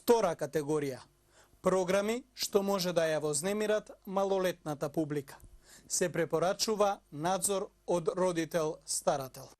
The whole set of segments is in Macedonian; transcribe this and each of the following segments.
Втора категорија – програми што може да ја вознемират малолетната публика. Се препорачува надзор од родител-старател.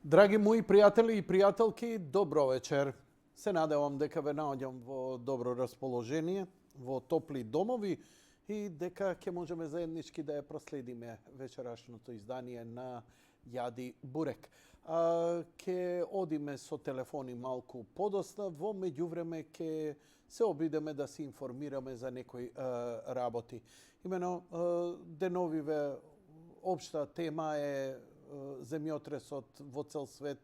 Драги мои пријатели и пријателки, добро вечер. Се надевам дека ве наоѓам во добро расположение, во топли домови и дека ќе можеме заеднички да ја проследиме вечерашното издание на Јади Бурек. Ке одиме со телефони малку подоцна, во меѓувреме ке се обидеме да се информираме за некои работи. Имено, деновиве општа тема е земјотресот во цел свет,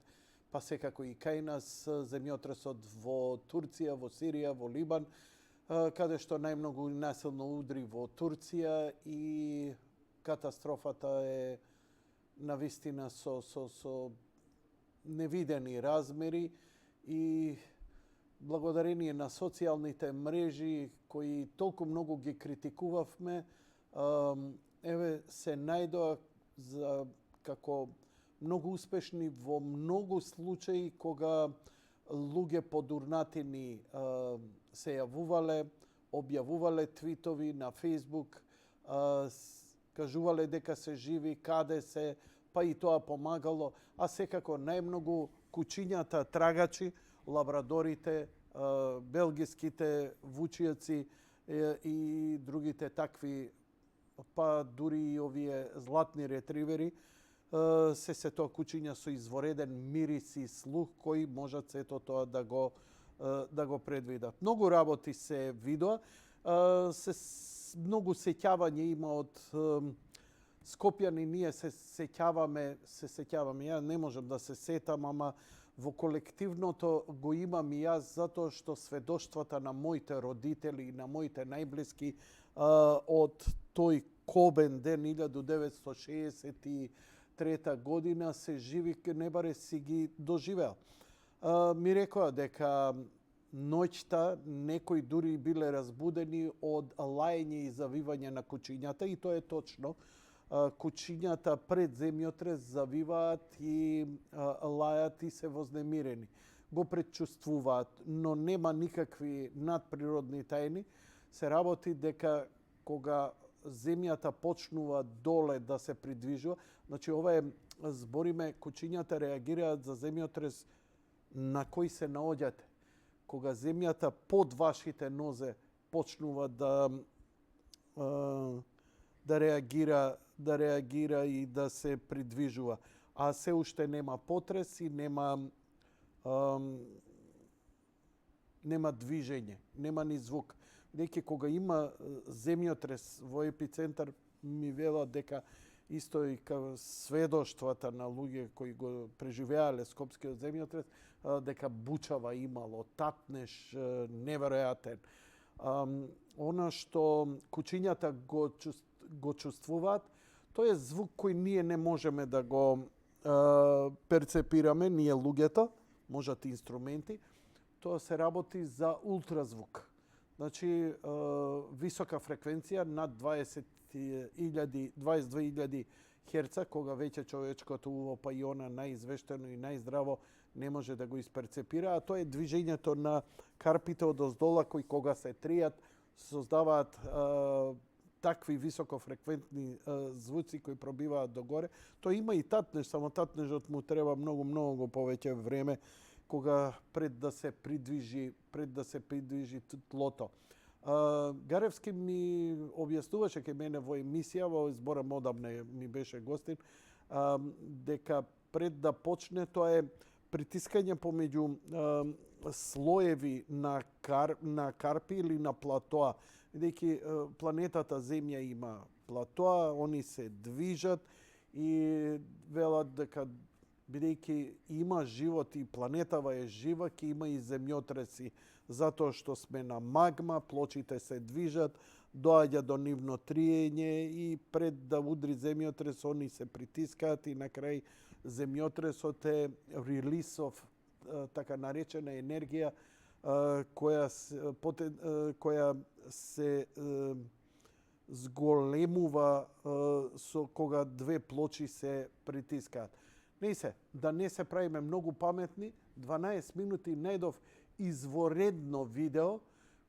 па секако и кај нас, земјотресот во Турција, во Сирија, во Либан, каде што најмногу насилно удри во Турција и катастрофата е навистина со невидени размери и благодарение на социјалните мрежи кои толку многу ги критикувавме, еве се најдоа за како многу успешни во многу случаи кога луѓе подурнатини се јавувале, објавувале твитови на Фејсбук, кажувале дека се живи, каде се, па и тоа помагало, а секако најмногу кучињата трагачи, лабрадорите, белгиските вучијаци и другите такви, па дури и овие златни ретривери, се тоа кучиња со извореден мирис и слух кои можат сето тоа да го предвидат. Многу работи се видоа, многу сеќавање има од Скопјани, ние се сеќаваме, ја не можам да се сетам, ама во колективното го имам и јас затоа што сведоштвата на моите родители и на моите најблиски од тој кобен ден 1963 година се живи, не баре си ги доживеал. Ми рекоа дека ноќта некои дури биле разбудени од лаење и завивање на кучињата и тоа е точно. Кучињата пред земјотрес завиваат и лајат и се вознемирени. Го предчувствуваат, но нема никакви надприродни тајни. Се работи дека кога земјата почнува доле да се придвижува, значи ова е, збориме, кучињата реагираат за земјотрес на кој се наоѓате. Кога земјата под вашите нозе почнува да реагира и да се придвижува, а се уште нема потрес и нема движење, нема ни звук. Деки кога има земјотрес во епицентар, ми велат дека исто и као сведоштвата на луѓе кои го преживеале скопскиот земјотрес, дека бучава имало, татнеш неверојатен. Она што кучињата го чувствуваат, тој е звук кој ние не можеме да го перцепираме, ние луѓето, можат инструменти, тоа се работи за ултразвук. Значи, висока фреквенција над 22.000 херца, кога веќе човечкото уво, па и она најизвештено и најздраво не може да го ispercepira, a to je движењето на карпите од оздола кои кога се тријат создаваат такви високофреквентни звуци кои пробиваат догоре. Тој има и татнеж, само татнежот му треба многу повеќе време кога пред да се придвижи тлото. Гаревски ми објаснуваше кај мене во емисија, во изборам одамна ми беше гостин, дека пред да почне тоа е притискање помеѓу слоеви на карпи или на платоа. Бидејќи планетата Земја има платоа, они се движат и велат дека бидејќи има живот и планетава е жива, ќе има и земјотреси, затоа што сме на магма, плочите се движат, доаѓа до нивно триење и пред да удри земјотрес, они се притискаат и на крај земјотресот е релиз of така наречена енергија која се зголемува со кога две плочи се притискаат. Да не се правиме многу паметни, 12 минути најдов изворедно видео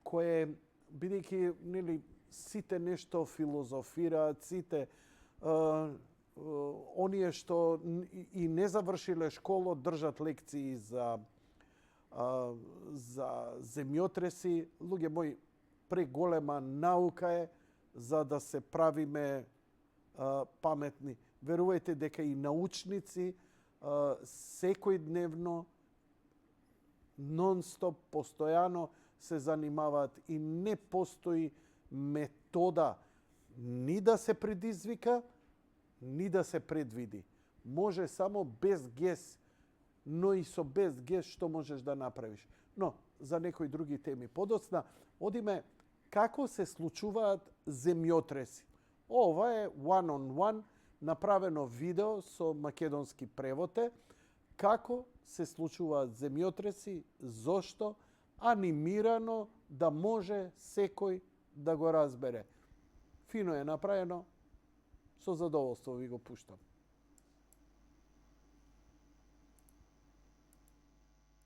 кое, бидејќи нели сите нешто филозофираат, сите оние што и не завршиле школа држат лекции за земјотреси. Луѓе мои, преголема наука е за да се правиме паметни. Верувајте дека и научници секојдневно, нон-стоп, постојано се занимаваат и не постои метода ни да се предизвика, ни да се предвиди. Може само без гес, но и со без гес што можеш да направиш. Но, за некои други теми подоцна, одиме како се случуваат земјотреси. Ова е one on one, направено видео со македонски превод е, како се случуваат земјотреси, зошто, анимирано да може секој да го разбере. Фино е направено, со задоволство ви го пуштам.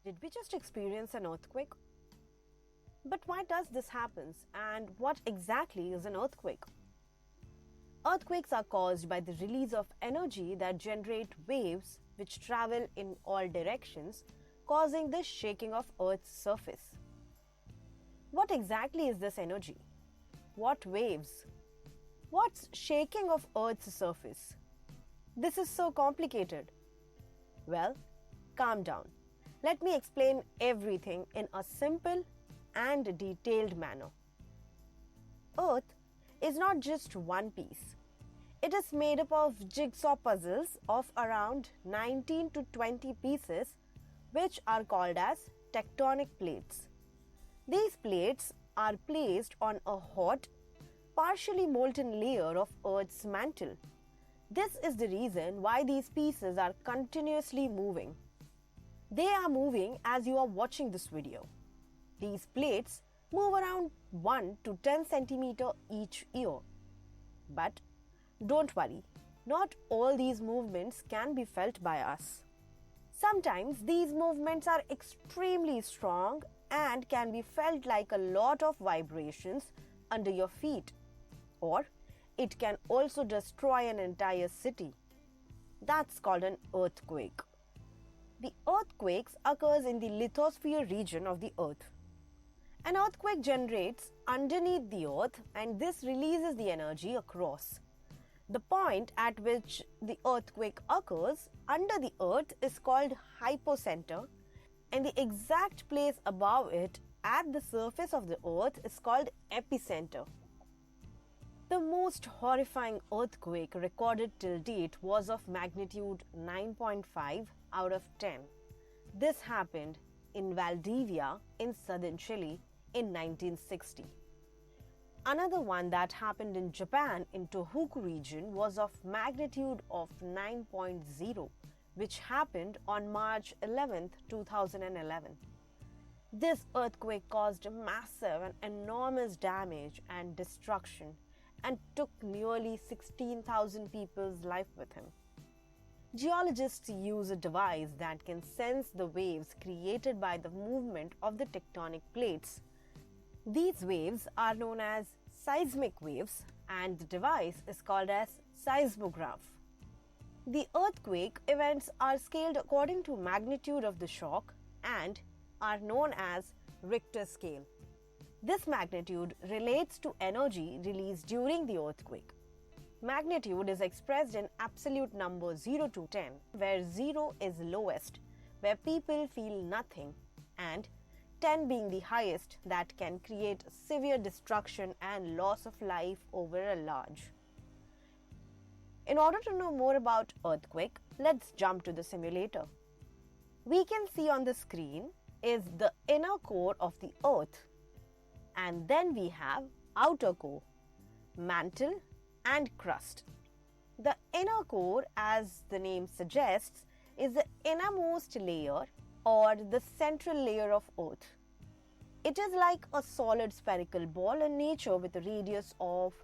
Did we just experience an earthquake? But why does this happen, and what exactly is an earthquake? Earthquakes are caused by the release of energy that generate waves which travel in all directions, causing the shaking of Earth's surface. What exactly is this energy? What waves? What's shaking of Earth's surface? This is so complicated. Well, calm down. Let me explain everything in a simple and detailed manner. Earth is not just one piece. It is made up of jigsaw puzzles of around 19 to 20 pieces, which are called as tectonic plates. These plates are placed on a hot, partially molten layer of Earth's mantle. This is the reason why these pieces are continuously moving. They are moving as you are watching this video. These plates move around 1 to 10 centimeter each year. But don't worry, not all these movements can be felt by us. Sometimes these movements are extremely strong and can be felt like a lot of vibrations under your feet. Or it can also destroy an entire city. That's called an earthquake. The earthquakes occurs in the lithosphere region of the earth. An earthquake generates underneath the earth and this releases the energy across. The point at which the earthquake occurs under the earth is called hypocenter, and the exact place above it at the surface of the earth is called epicenter. The most horrifying earthquake recorded till date was of magnitude 9.5 out of 10. This happened in Valdivia in southern Chile in 1960. Another one that happened in Japan in Tohoku region was of magnitude of 9.0, which happened on March 11, 2011. This earthquake caused massive and enormous damage and destruction and took nearly 16,000 people's life with him. geologists use a device that can sense the waves created by the movement of the tectonic plates. These waves are known as seismic waves, and the device is called as seismograph. The earthquake events are scaled according to magnitude of the shock and are known as Richter scale. This magnitude relates to energy released during the earthquake. Magnitude is expressed in absolute numbers 0 to 10, where 0 is lowest, where people feel nothing, and 10 being the highest that can create severe destruction and loss of life over a large. In order to know more about earthquake, let's jump to the simulator. We can see on the screen is the inner core of the earth, and then we have outer core, mantle and crust. The inner core, as the name suggests, is the innermost layer or the central layer of earth. It is like a solid spherical ball in nature with a radius of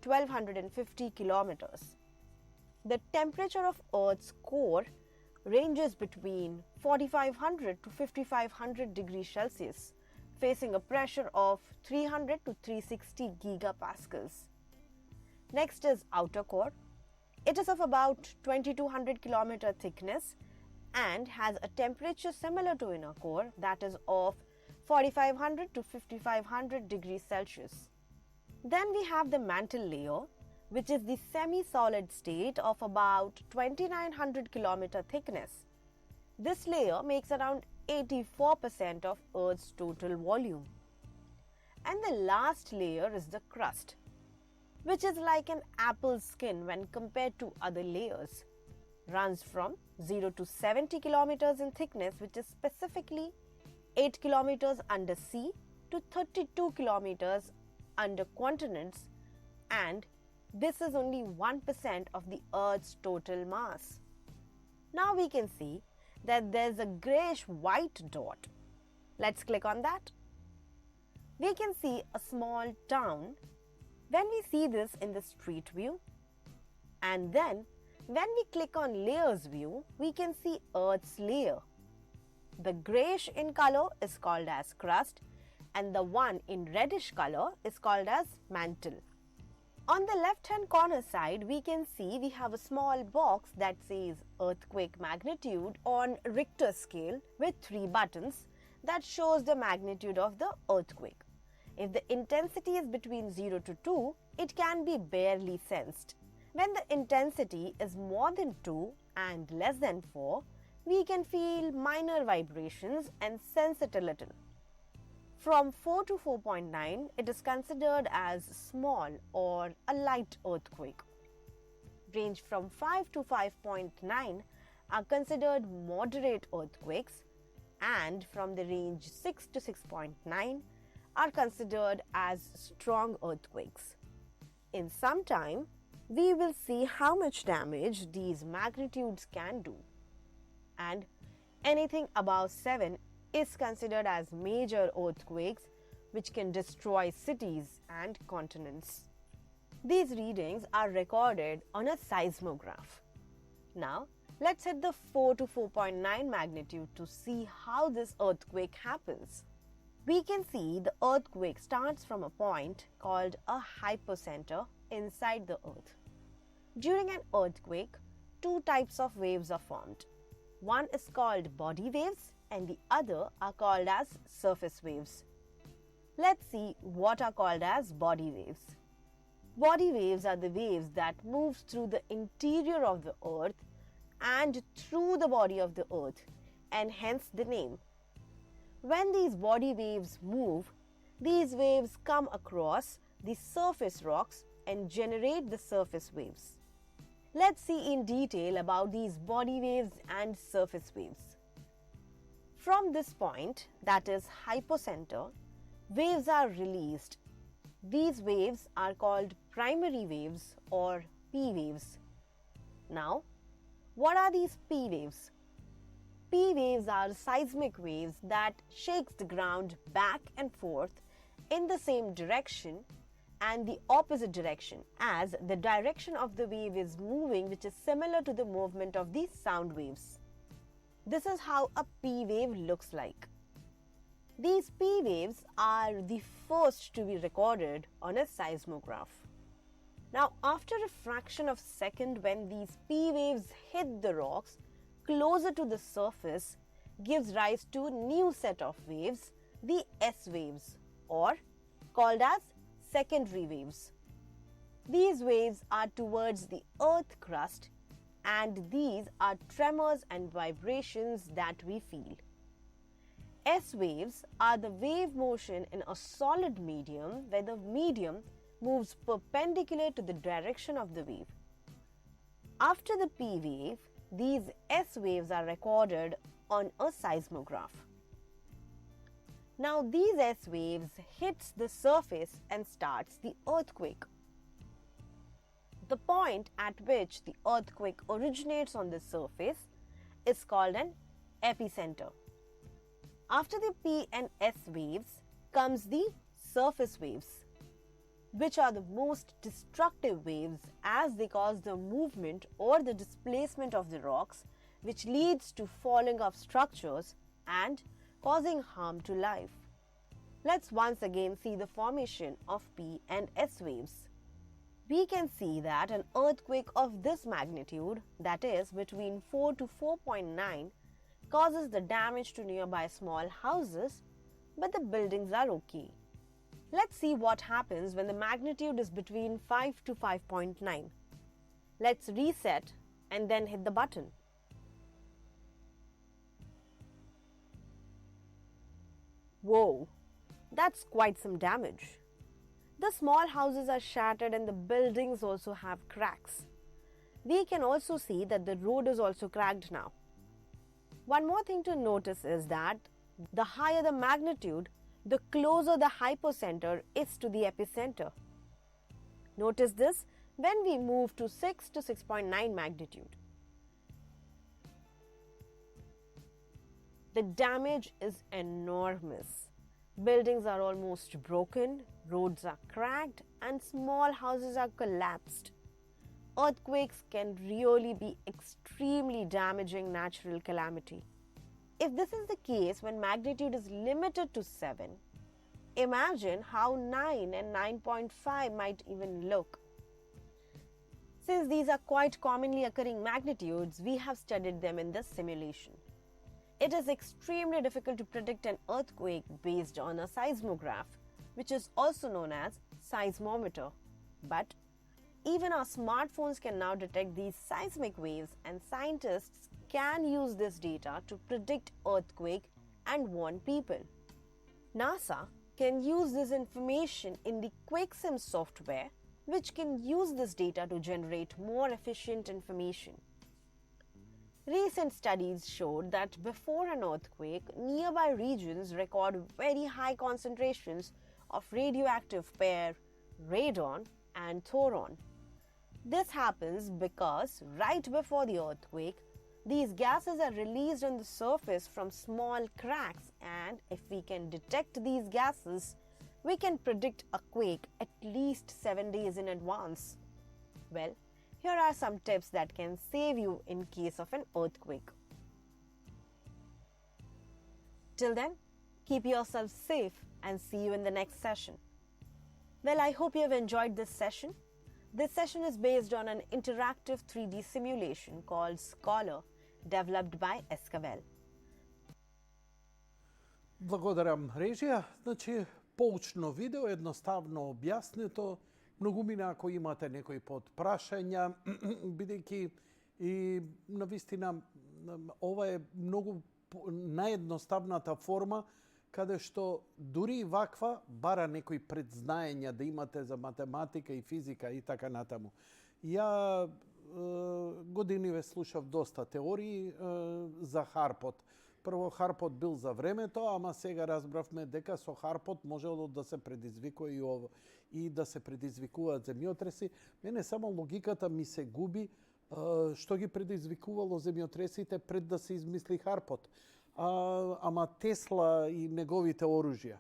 1250 kilometers. The temperature of Earth's core ranges between 4500 to 5500 degrees Celsius, facing a pressure of 300 to 360 gigapascals. Next is outer core. It is of about 2200 kilometer thickness and has a temperature similar to inner core, that is of 4500 to 5500 degrees Celsius. Then we have the mantle layer, which is the semi-solid state of about 2900 kilometer thickness. This layer makes around 84% of Earth's total volume. And the last layer is the crust, which is like an apple's skin when compared to other layers. Runs from 0 to 70 kilometers in thickness, which is specifically 8 kilometers under sea to 32 kilometers under continents, and this is only 1% of the Earth's total mass. Now we can see that there's a grayish-white dot. Let's click on that. We can see a small town when we see this in the street view, and then when we click on layers view, we can see Earth's layer. The grayish in color is called as crust, and the one in reddish color is called as mantle. On the left hand corner side, we can see we have a small box that says earthquake magnitude on Richter scale with 3 buttons that shows the magnitude of the earthquake. If the intensity is between 0 to 2, it can be barely sensed. When the intensity is more than 2 and less than 4, we can feel minor vibrations and sense it a little. From 4 to 4.9, it is considered as small or a light earthquake. Range from 5 to 5.9 are considered moderate earthquakes, and from the range 6 to 6.9 are considered as strong earthquakes. In some time, we will see how much damage these magnitudes can do. And anything above 7 is considered as major earthquakes, which can destroy cities and continents. These readings are recorded on a seismograph. Now, let's hit the 4 to 4.9 magnitude to see how this earthquake happens. We can see the earthquake starts from a point called a hypocenter inside the earth. During an earthquake, 2 types of waves are formed. One is called body waves and the other are called as surface waves. Let's see what are called as body waves. Body waves are the waves that move through the interior of the earth and through the body of the earth, and hence the name. When these body waves move, these waves come across the surface rocks and generate the surface waves. Let's see in detail about these body waves and surface waves. From this point, that is hypocenter, waves are released. These waves are called primary waves or P waves. Now, what are these P waves? P waves are seismic waves that shakes the ground back and forth in the same direction and the opposite direction, as the direction of the wave is moving, which is similar to the movement of the sound waves. This is how a P wave looks like. These P waves are the first to be recorded on a seismograph. Now, after a fraction of a second, when these P waves hit the rocks closer to the surface, gives rise to a new set of waves, the S waves, or called as secondary waves. These waves are towards the earth crust, and these are tremors and vibrations that we feel. S waves are the wave motion in a solid medium where the medium moves perpendicular to the direction of the wave. After the P wave, these S waves are recorded on a seismograph. Now these S waves hits the surface and starts the earthquake. The point at which the earthquake originates on the surface is called an epicenter. After the P and S waves comes the surface waves, which are the most destructive waves as they cause the movement or the displacement of the rocks, which leads to falling of structures and causing harm to life. Let's once again see the formation of P and S waves. We can see that an earthquake of this magnitude, that is between 4 to 4.9, causes the damage to nearby small houses, but the buildings are okay. Let's see what happens when the magnitude is between 5 to 5.9. Let's reset and then hit the button. Whoa, that's quite some damage. The small houses are shattered and the buildings also have cracks. We can also see that the road is also cracked now. One more thing to notice is that the higher the magnitude, the closer the hypocenter is to the epicenter. Notice this when we move to 6 to 6.9 magnitude. The damage is enormous. Buildings are almost broken, roads are cracked, and small houses are collapsed. Earthquakes can really be extremely damaging natural calamity. If this is the case when magnitude is limited to 7, imagine how 9 and 9.5 might even look. Since these are quite commonly occurring magnitudes, we have studied them in this simulation. It is extremely difficult to predict an earthquake based on a seismograph, which is also known as seismometer. But even our smartphones can now detect these seismic waves, and scientists can use this data to predict earthquake and warn people. NASA can use this information in the QuakeSim software, which can use this data to generate more efficient information. Recent studies showed that before an earthquake, nearby regions record very high concentrations of radioactive pair, radon and thoron. This happens because right before the earthquake, these gases are released on the surface from small cracks, and if we can detect these gases, we can predict a quake at least 7 days in advance. Well, here are some tips that can save you in case of an earthquake. Till then, keep yourself safe and see you in the next session. Well, I hope you have enjoyed this session. This session is based on an interactive 3D simulation called Scholar, developed by Escavel. Благодарам, Режија. Значи, поучно видео, едноставно објаснето. Многумина ако имате некои подпрашања, бидејќи и навистина ова е многу наједноставната форма каде што дури и ваква бара некои предзнаења да имате за математика и физика и така натаму. Ја години ве слушав доста теории за Харпот. Прво Харпот бил за времето, ама сега разбравме дека со Харпот можело да се предизвикува и ово и да се предизвикуваат земјотреси. Мене само логиката ми се губи што ги предизвикувало земјотресите пред да се измисли Харпот. Ама Тесла и неговите оружја.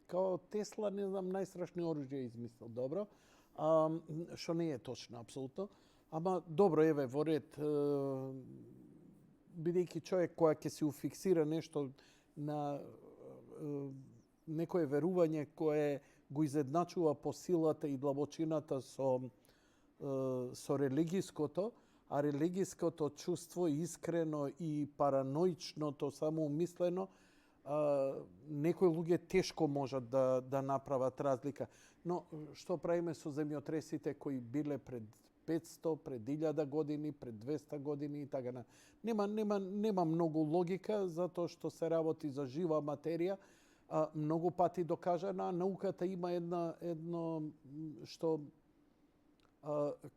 Као Тесла, не знам, најстрашни оружје измислил, добро. Што не е точно, апсолутно. Ама, добро, еве, во ред, бидејќи човек која ќе се уфиксира нешто на некое верување кое го изедначува по силата и длабочината со религиското, а религиското чувство искрено и параноичното самоумислено, некои луѓе тешко можат да направат разлика. Но што правиме со земјотресите кои биле пред 500, пред 1000 години, пред 200 години и така на. Нема многу логика затоа што се работи за жива материја, многу пати докажана. Науката има едно што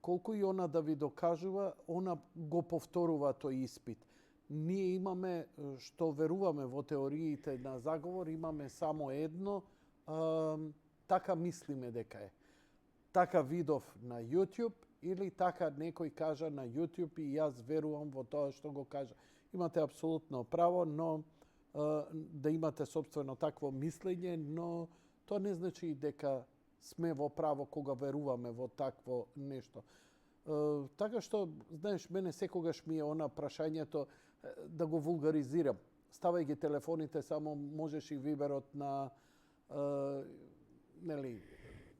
колку и она да ви докажува, она го повторува тој испит. Ние имаме, што веруваме во теориите на заговор, имаме само едно, така мислиме дека е. Така видов на YouTube или така некој кажа на YouTube и јас верувам во тоа што го кажа. Имате апсолутно право, но да имате собствено такво мислење, но тоа не значи дека сме во право кога веруваме во такво нешто. Така што, знаеш, мене секогаш ми е она прашањето да го вулгаризирам. Ставај ги телефоните, само можеш и виберот на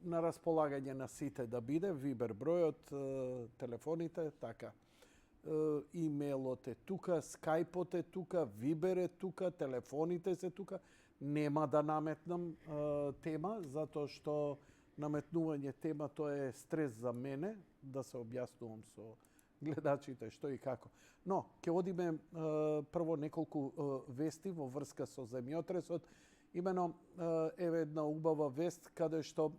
на располагање на сите да биде, вибер бројот, телефоните, така. Имейлот е тука, скајпот е тука, вибер е тука, телефоните се тука. Нема да наметнам тема, затоа што наметнување тема тоа е стрес за мене, да се објаснувам со гледачите што и како. Но, ќе одиме прво неколку вести во врска со земјотресот. Имено, еве една убава вест, каде што,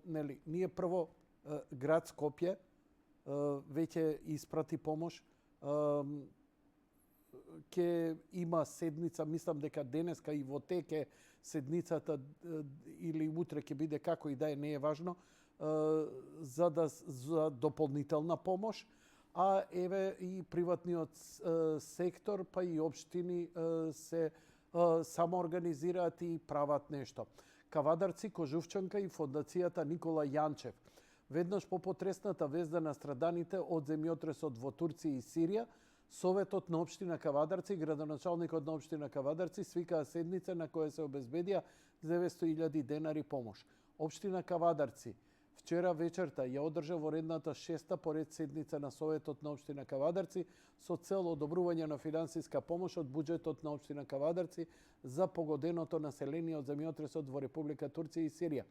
ние прво град Скопје веќе испрати помош. Ќе има седница, мислам дека денеска и во теке седницата или утре ќе биде како и да е, не е важно, за дополнителна помош. А еве и приватниот сектор, па и општини се самоорганизираат и прават нешто. Кавадарци, Кожувчанка и фондацијата Никола Јанчев. Веднаш по потресната вест за настраданите од земјотресот во Турција и Сирија, Советот на општина Кавадарци, градоначалникот на општина Кавадарци свикаа седница на која се обезбедија 900.000 денари помош. Општина Кавадарци вчера вечерта ја одржа во редната 6-та поред седница на Советот на општина Кавадарци со цел одобрување на финансиска помош од буџетот на општина Кавадарци за погоденото население од земјотресот во Република Турција и Сирија.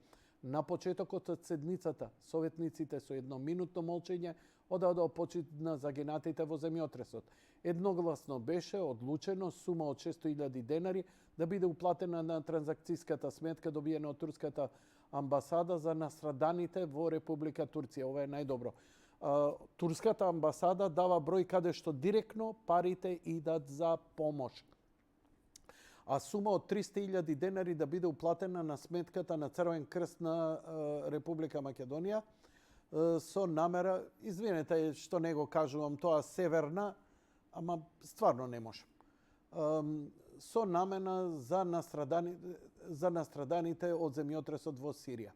На почетокот од седницата, советниците со едноминутно молчење одадоа почит на загинатите во земјотресот. Едногласно беше одлучено сума од 600.000 денари да биде уплатена на транзакцијската сметка добиена од турската амбасада за настраданите во Република Турција. Ова е најдобро. Турската амбасада дава број каде што директно парите идат за помош. А сума од 300.000 денари да биде уплатена на сметката на Црвен крст на Република Македонија со намера, извинете што не го кажувам тоа северна, ама стварно не можам. Со намена за настраданите од земјотресот во Сирија.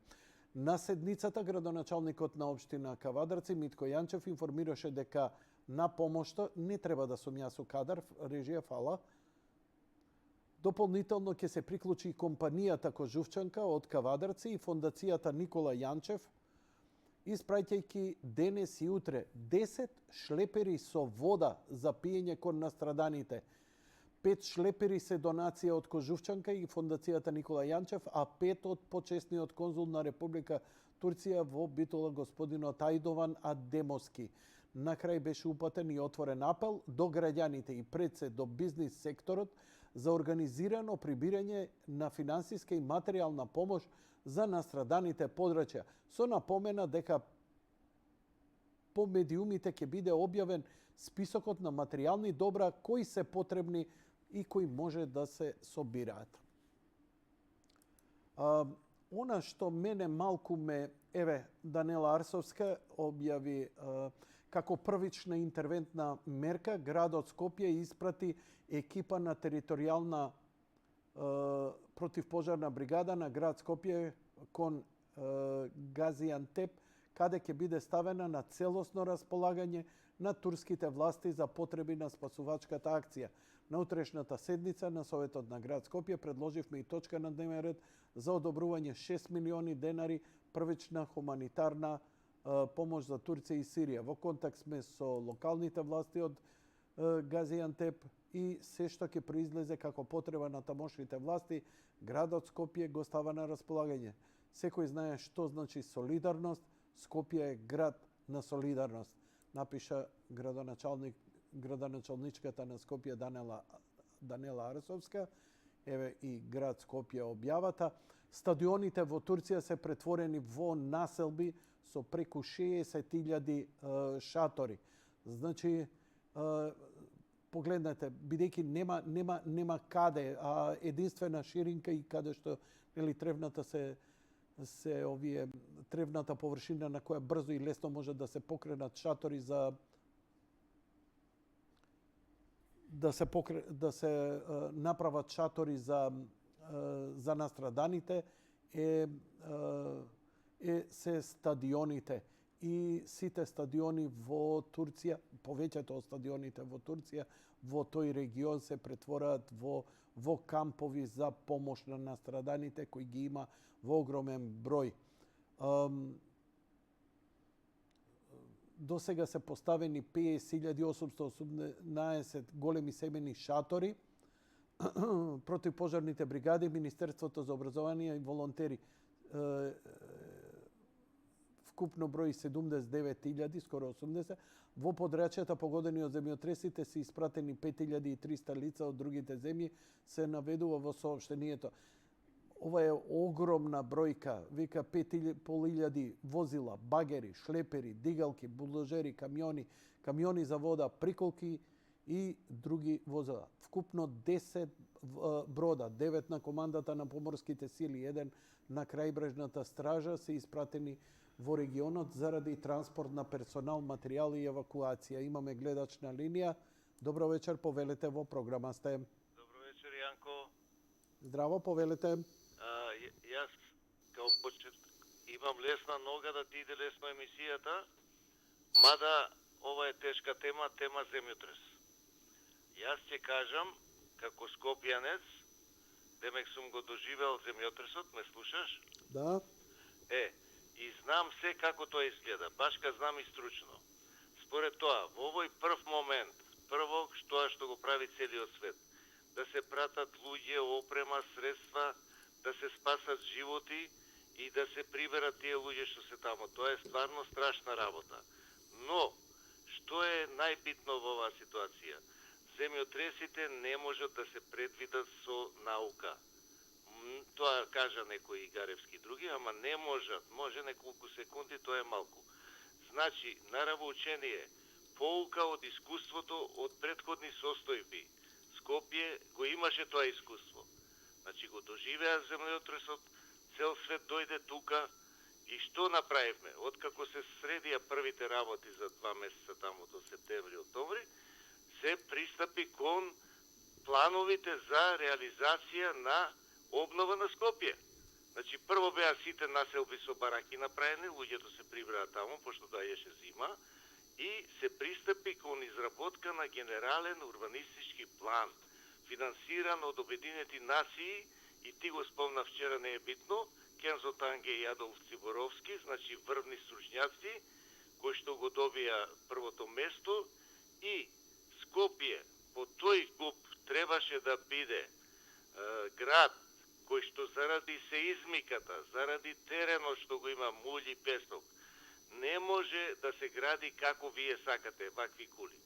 На седницата градоначалникот на општина Кавадарци Митко Јанчев информираше дека на помошта не треба да сум јас кадар, режија фала. Дополнително ќе се приклучи компанијата Кожувчанка од Кавадарци и фондацијата Никола Јанчев, испраќајќи денес и утре 10 шлепери со вода за пиење кон настраданите. 5 шлепери се донација од Кожувчанка и фондацијата Никола Јанчев, а 5 од почесниот конзул на Република Турција во Битола господинот Ајдован Адемовски. На крај беше упатен и отворен апел до граѓаните и пред се до бизнис секторот за организирано прибирање на финансиска и материјална помош за настраданите подрачја, со напомена дека по медиумите ќе биде објавен списокот на материјални добра кои се потребни и кои може да се собираат. Она што мене малку Данела Арсовска објави како првична интервентна мерка, градот Скопје испрати екипа на територијална противпожарна бригада на град Скопје кон Газиантеп, каде ќе биде ставена на целосно располагање на турските власти за потреби на спасувачката акција. На утрешната седница на Советот на град Скопје предложивме и точка на дневен ред за одобрување 6 милиони денари првична хуманитарна помош за Турција и Сирија. Во контакт сме со локалните власти од Газиантеп и се што ќе произлезе како потреба на тамошните власти, градот Скопје го става на располагање. Секој знае што значи солидарност, Скопје е град на солидарност, напиша градоначалничката на Скопје Данела Арсовска. Еве и град Скопје објавата. Стадионите во Турција се претворени во населби со преку 60.000 шатори. Значи, погледнете, бидејќи нема каде, а единствена ширинка и каде што тревната тревната површина на која брзо и лесно може да се покренат шатори да се направат шатори за настраданите се стадионите. И сите стадиони во Турција, повеќето од стадионите во Турција, во тој регион се претвораат во кампови за помош на настраданите, кои ги има во огромен број. До сега се поставени 50.818 големи семени шатори, противпожарните бригади, Министерството за образование и волонтери. Вкупно број 79.000, скоро 80. Во подрачјата погодени од земјотресите се испратени 5.300 лица од другите земји, се наведува во соопштението. Ова е огромна бројка, вика 5.500 возила, багери, шлепери, дигалки, булдожери, камиони за вода, приколки и други возила. Вкупно 10 брода, 9 на командата на поморските сили, 1 на крајбрежната стража се испратени во регионот заради транспорт на персонал, материјал и евакуација. Имаме гледач на линија. Добро вечер, повелете, во програма сте. Добро вечер, Јанко. Здраво, повелете. Јас, као имам лесна нога да ти иде лесно емисијата, мада ова е тешка тема земјотрес. Јас ќе кажам, како скопјанец, демек сум го доживел земјотресот, ме слушаш? Да. И знам се како тоа изгледа, башка знам и стручно. Според тоа, во овој прв момент, прво што го прави целиот свет, да се пратат луѓе, опрема, средства, да се спасат животи и да се приберат тие луѓе што се таму. Тоа е стварно страшна работа. Но, што е најбитно во оваа ситуација? Земјотресите не можат да се предвидат со наука. Тоа кажа некои Игаревски други, ама не можат. Може неколку секунди, тоа е малку. Значи, нараво учение, поука од искуството од претходни состојби. Скопје го имаше тоа искуство. Значи, го доживеа земјотресот, цел свет дојде тука и што направивме? Откако се средија првите работи за 2 месеца таму до септември-октомври, се пристапи кон плановите за реализација на обнова на Скопје. Значи, прво беа сите населби со бараки направени, луѓето се прибраа таму, пошто доаѓаше зима, и се пристапи кон изработка на генерален урбанистички план, финансиран од Обединети нации, и ти го спомна вчера, не е битно, Кензо Танге и Адолф Циборовски, значи врвни стручњаци, кои што го добија првото место, и Скопје по тој куп требаше да биде град кој што заради сеизмиката, заради теренот што го има мулј и песок, не може да се гради како вие сакате, вакви кули.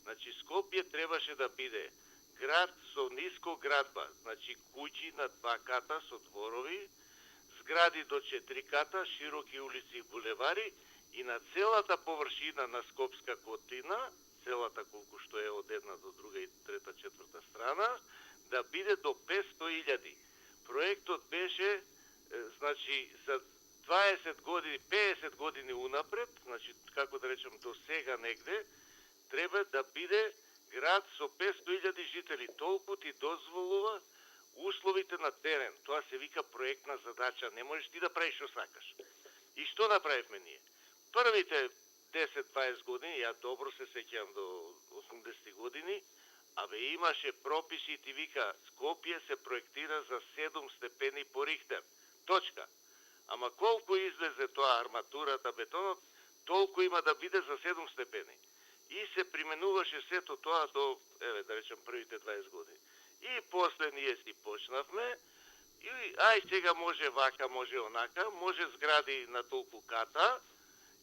Значи, Скопје требаше да биде град со ниско градба, значи куќи на 2 ката со дворови, згради до 4 ката, широки улици и булевари, и на целата површина на Скопска котлина, целата колку што е од една до друга и трета, четврта страна, да биде до 500.000. Проектот беше, значи, за 20 години, 50 години унапред, значи, како да речем, до сега негде, треба да биде град со 500.000 жители. Толку ти дозволува условите на терен, тоа се вика проектна задача, не можеш ти да правиш што сакаш. И што направивме ние? Првите 10-20 години, ја добро се сеќавам до 80 години, имаше прописи и ти вика Скопје се проектира за 7 степени по Рихтер. Точка. Ама колку излезе тоа арматурата, бетонот, толку има да биде за 7 степени. И се применуваше сето тоа до, да речем, првите 20 години. И после ние си почнавме, и сега може вака, може онака, може згради на толку ката,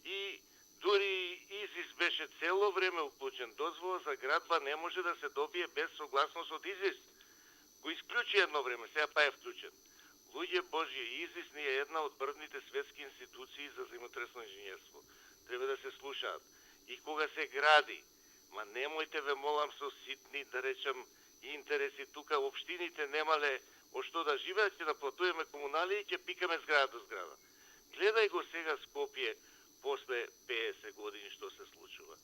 и дури ИЗИС беше цело време уклучен. Дозвола за градба не може да се добие без согласност од ИЗИС. Го исклучи едно време, сега па е вклучен. Луѓе Божие, ИЗИС ни е една од првните светски институции за земјотресно инженерство. Треба да се слушаат. И кога се гради, ма немојте ве молам со ситни, да речем, интереси тука, општините немале од што да живеат, ќе наплатуваме комунали и ќе пикаме зграда до зграда. Гледај го сега Скопје, после 50 години што се случува.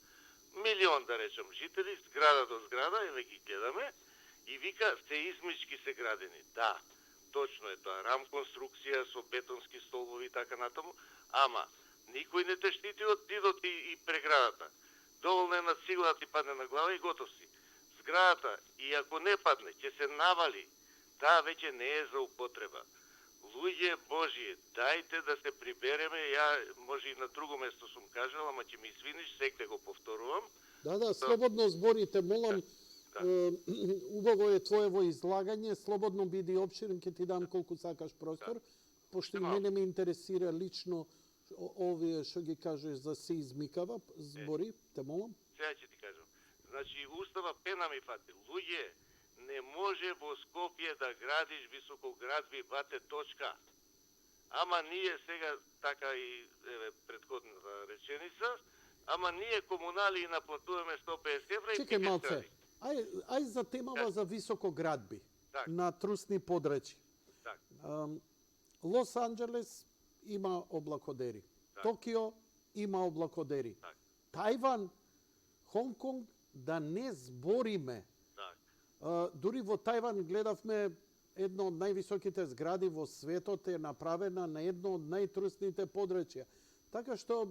Милион, да речем, жители, зграда до зграда, еве ги гледаме, и вика, сеизмички се градени. Да, точно е тоа, рам конструкција со бетонски столбови и така натаму, ама никој не те штити од дидот и преградата. Доволно е на цигла да ти падне на глава и готов си. Зградата, и ако не падне, ќе се навали, таа веќе не е за употреба. Луѓе Божие, дајте да се прибереме, ја може и на друго место сум кажал, ама ќе ми извиниш, секде го повторувам. Да, слободно зборите, молам. Убаво е твоево излагање, слободно биди опширен, ќе ти дам колку сакаш простор, пошто и мене ме интересира лично овие што ги кажеш за сеизмикава збори, те молам. Сега ќе ти кажам. Значи, устава пена ми фати. Луѓе, не може во Скопје да градиш високоградби, бате, точка. Ама ние сега, така и предходната реченица, ама ние комунали наплатуваме 150 евра и Чекај малце. Ај за темава за високоградби на трусни подрачи. Лос Анџелес има облакодери. Токио има облакодери. Тајван, Хонг-Конг, да не збориме. Дури во Тајван гледавме едно од највисоките згради во светот е направена на едно од најтрусните подрачја. Така што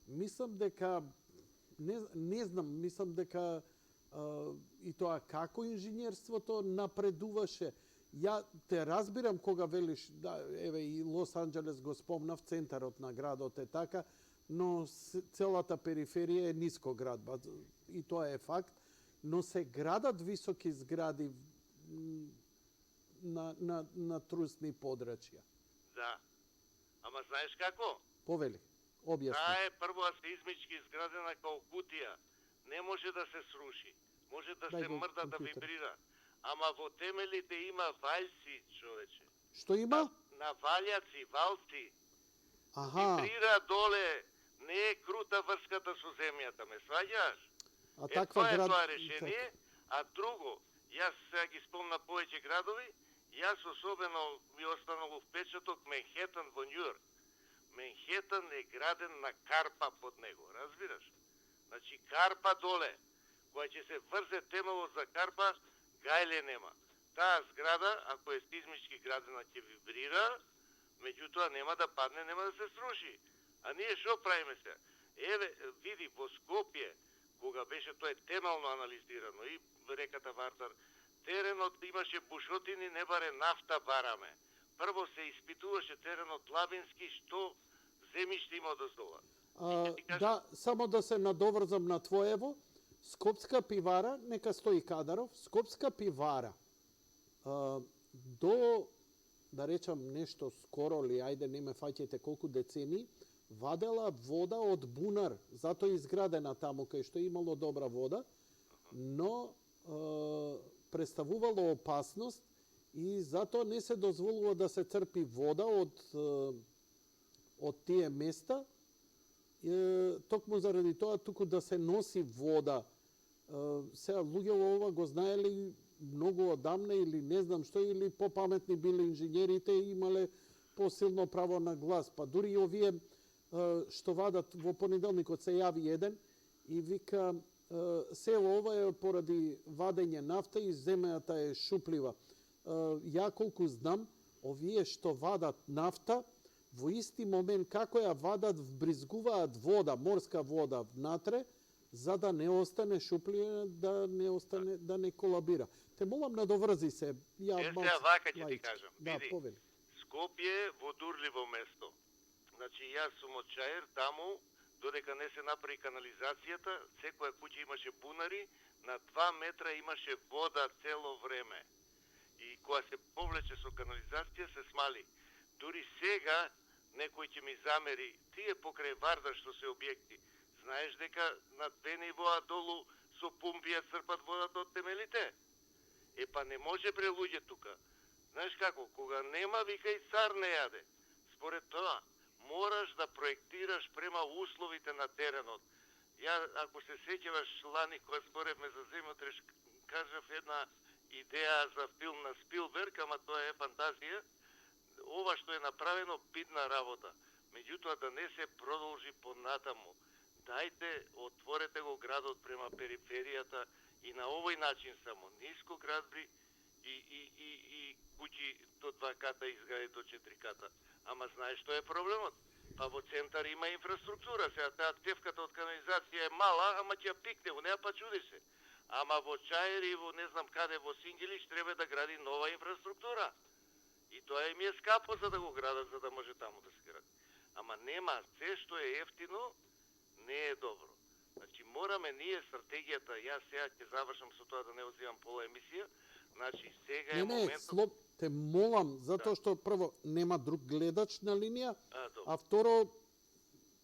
мислам дека не знам, мислам дека и тоа како инженерството напредуваше. Ја те разбирам кога велиш, да, еве и Лос Анџелес го спомнав, центарот на градот е така, но целата периферија е ниско градба и тоа е факт, но се градат високи згради на трусни подрачја. Да. Ама знаеш како? Повели, објасни. Таа е прво сеизмички изградена као кутија. Не може да се сруши. Може да се мрда, да вибрира. Ама во темелите има валци, човече. Што има? На ваљаци, валци. Аха. Вибрира доле. Не е крута врската со земјата, ме сваѓаш? А таква тоа град... е тоа решение. А друго, јас сега ги спомна повеќе градови, јас особено ми останало впечаток Менхетан во Њујорк. Менхетан е граден на карпа под него, разбираш? Значи карпа доле. Која ќе се врзе темелот за карпа, гајле нема. Таа зграда, ако е сеизмички градена, ќе вибрира, меѓутоа нема да падне, нема да се сруши. А ние што правиме се? Еве, види, во Скопје, кога беше тоа темелно анализирано и реката Вардар, теренот имаше бушотини, не баре нафта бараме. Прво се испитуваше теренот Лабински, што земјиште има доздола. Да, само да се надоврзам на твоево, Скопска пивара, нека стои кадаров, Скопска пивара, до, да речам нешто скоро ли, ајде не ме фаќате колку децени, вадела вода од бунар, затоа изградена таму кај што имало добра вода, но представувало опасност и затоа не се дозволува да се црпи вода од тие места, токму заради тоа туку да се носи вода. Сега луѓе ова го знаеле многу одамна или не знам што, или попаметни биле инженерите и имале посилно право на глас. Па дури и овие што вадат во понеделникот се јави еден и вика се ова е поради вадење нафта и земјата е шуплива. ја колку знам, овие што вадат нафта, во исти момент како ја вадат, вбризгуваат вода, морска вода внатре, за да не остане шуплина, да не колабира. Те молам, надоврзи се. Сега вака ќе ти кажам. Да, Види, повели. Скопје е водурливо место. Значи, јас сум од Чаир, таму, додека не се направи канализацијата, секоја куќа имаше бунари, на 2 метра имаше вода цело време. И кога се повлече со канализација, се смали. Дури сега, некој ќе ми замери, тие покрај Вардар што се објекти, знаеш дека на 2 нивоа долу со пумпи ја црпат водата од темелите? Па не може бре луѓе тука. Знаеш како, кога нема, вика и цар не јаде. Според тоа, мораш да проектираш према условите на теренот. Ја, ако се сеќаваш лани, кога зборевме за земјотреш, кажав една идеја за филм на Спилберг, ама тоа е фантазија. Ова што е направено, бидна работа. Меѓутоа, да не се продолжи понатаму. Дајте, отворете го градот према периферијата и на овој начин само ниско градби и куќи до 2 ката изгради до 4 ката. Ама знаеш што е проблемот? Па во центар има инфраструктура, сега таа цевката од канализација е мала, ама ќе ја пикне, во неа па чуди се. Ама во Чаир и во не знам каде во Сингилиш треба да гради нова инфраструктура. И тоа им е скапо за да го градат, за да може таму да се гради. Ама нема, се што е ефтино, не е добро. Значи, мораме ние стратегијата, јас сега ќе завршам со тоа да не озивам пола емисија, значи сега е моментот... Те молам, затоа што прво нема друг гледач на линија, добро. второ,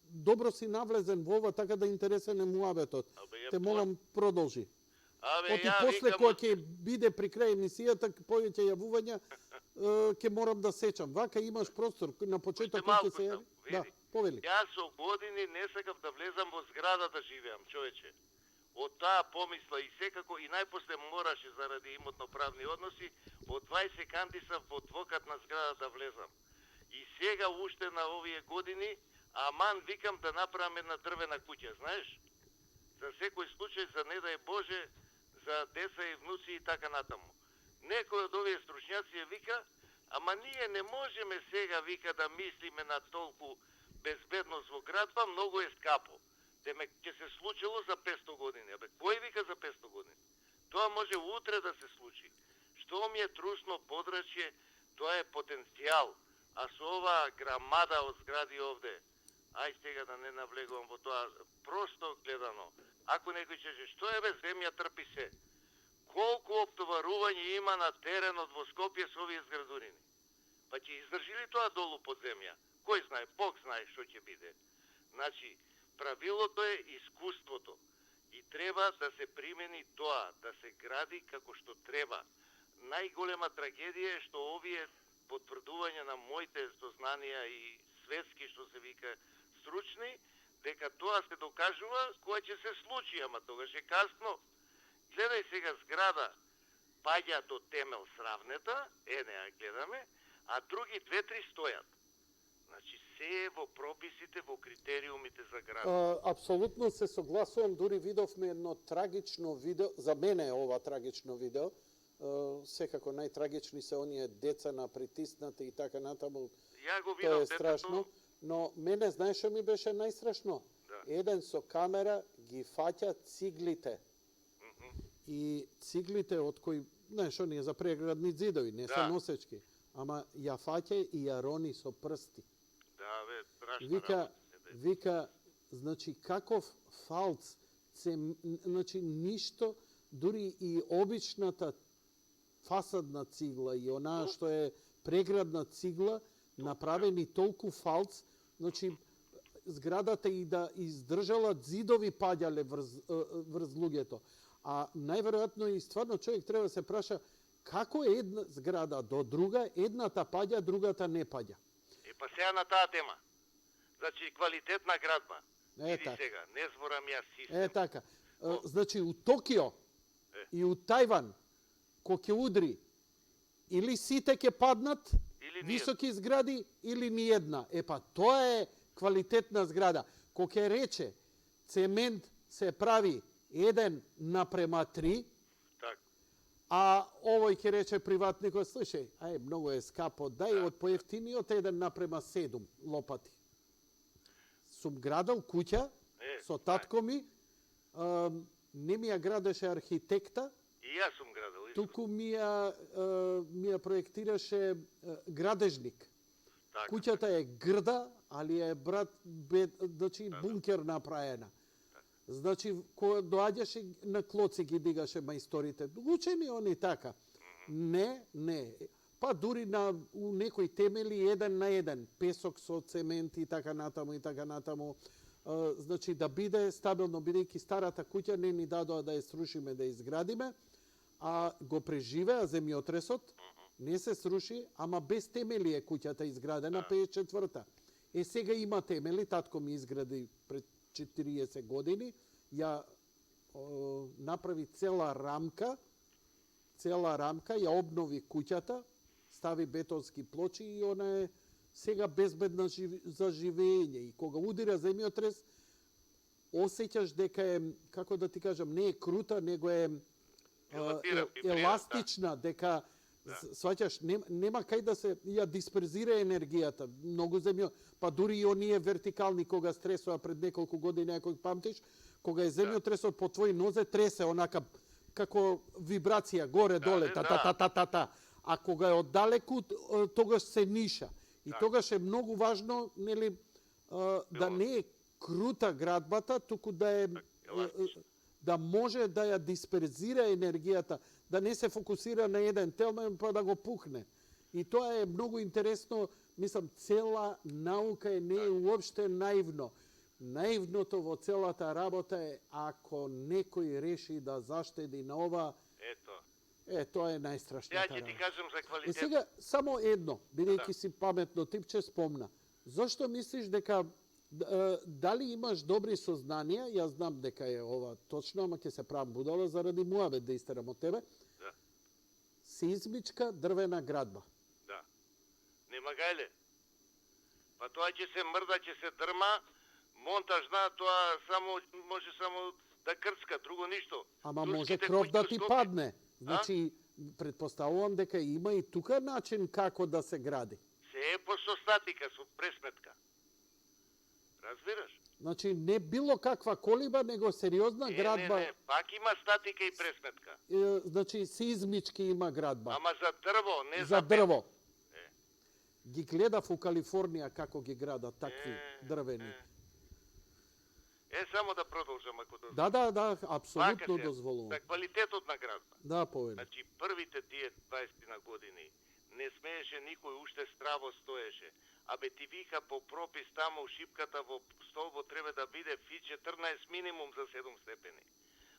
добро си навлезен во ова, така да интересен е муабетот. Те молам, продолжи. Оти после кога ќе биде при крај емисијата, повеќе јавувања, ќе морам да сечам. Вака имаш простор на почеток кој ќе се јави. Да, повели. Јас со години не сакав да влезам во зграда да живеам, човече. Од таа помисла и секако и најпосле мораше заради имотно-правни односи од 20 кандисав во двокатна зграда да влезам. И сега уште на овие години, аман викам да направам една дрвена куќа, знаеш? За секој случај, за не дај Боже, за деца и внуци и така натаму. Некој од овие стручњаци ја вика, ама ние не можеме сега, вика, да мислиме на толку безбедност во градба, многу е скапо. Демек, ќе се случило за 500 години. Абе, кој вика за 500 години? Тоа може утре да се случи. Што ми е трусно подрачје, тоа е потенцијал. А со ова грамада од згради овде, ај сега да не навлегувам во тоа, просто гледано, ако некој чеше, што е бе, земја трпи се. Колку оптоварување има на теренот во Скопје со овие зградурини? Па ќе издржи ли тоа долу под земја? Кој знае, Бог знае што ќе биде. Значи, правилото е искуството. И треба да се примени тоа, да се гради како што треба. Најголема трагедија е што овие потврдување на моите дознанија и светски, што се вика, стручни, дека тоа се докажува кога ќе се случи, ама тогаш е касно. Гледај сега зграда, паѓа до темел сравнета, не ја гледаме, а други 2-3 стојат. Значи, се е во прописите, во критериумите за град. Апсолутно се согласувам, дури видовме едно трагично видео, за мене е ова трагично видео, секако најтрагични се оние деца на притиснати и така натаму. Ја го Тоа видов е страшно, но мене знаеш што ми беше најстрашно? Да. Еден со камера ги фаќа циглите. И циглите од кои, знаеш, оние за преградни зидови, не се носечки, ама ја фаќа и ја рони со прсти. Да, бе, страшна Вика, значи, каков фалц, значи, ништо, дури и обичната фасадна цигла и онаа што е преградна цигла, направени толку фалц, значи, зградата и да издржала зидови паѓале врз луѓето. А најверојатно и стварно човек треба да се праша како е една зграда до друга, едната паѓа, другата не паѓа. Па сега на таа тема. Значи, квалитетна градба. Иди така. сега, не зборам јас систем. Така. Значи, у Токио и у Тајван, кој ќе удри, или сите ќе паднат, или високи згради, или ни една. Па тоа е квалитетна зграда. Кој ќе рече, цемент се прави 1:3, так. А овој ќе рече приватникот, слушај, многу е скапо, дај од поевтиниот 1:7 лопати. Сум градел куќа со татко ми, не ми ја градеше архитекта, И јас сум градел исто. туку ми ја проектираше градежник. Така. Куќата е грда, али е значи бункер направена. Значи, кога доаѓаше на клоци ги дигаше мајсторите. Учени они така. Не. Па дури у некои темели 1:1, песок со цемент и така натаму. Значи, да биде стабилно, бидејќи старата куќа не ни дадоа да ја срушиме, да изградиме, а го преживеа земјотресот, не се сруши, ама без темели е куќата изградена 54-та. Сега има темели, татко ми изгради пред 40 години, ја направи цела рамка, ја обнови куќата, стави бетонски плочи и она е сега безбедна за живење. И кога удира земјотрес, осеќаш дека е, како да ти кажам, не е крута, него е еластична, дека сваќаш, нема кај да се ја дисперзира енергијата. Многу па дури и оние вертикални кога стресува пред неколку години, ако памтиш, кога е земјотресот по твој нозе тресе онака како вибрација горе-доле, та. А кога е оддалеку, тогаш се ниша. И тогаш е многу важно, нели, да не е крута градбата, туку да е да може да ја дисперзира енергијата, да не се фокусира на еден телмен па да го пухне. И тоа е многу интересно, мислам, цела наука не е уопште наивно. Наивното во целата работа е ако некој реши да заштеди на ова, тоа е најстрашната Ја ќе ти кажам за И квалитет. сега само едно, бидејќи си паметно типче, спомна. Зошто мислиш дека дали имаш добри сознанија, јас знам дека е ова точно, ама ќе се правам будала заради муабет да истерам од тебе. Да. Сеизмичка дрвена градба. Да. Нема гајле. Па тоа ќе се мрда, ќе се дрма, монтажна, тоа може само да крцка, друго ништо. Ама може Турските кров куќи да у ти Скопје. падне. Значи, предпоставувам дека има и тука начин како да се гради. Се е со статика, со пресметка. Разбираш? Значи, не било каква колиба, него сериозна градба. Не, пак има статика и пресметка. Значи, сеизмички има градба. Ама за дрво, не За бетон. дрво. Ги гледав у Калифорнија како ги градат такви дрвени. Само да продолжам ако дозволиш. Да, апсолутно дозволувам. За квалитетот на градба. Да, повели. Значи, првите тие 20 на години не смееше никој, уште здраво стоеше. Абе ти вика по пропис таму шипката во столбот треба да биде фи 14 минимум за 7 степени.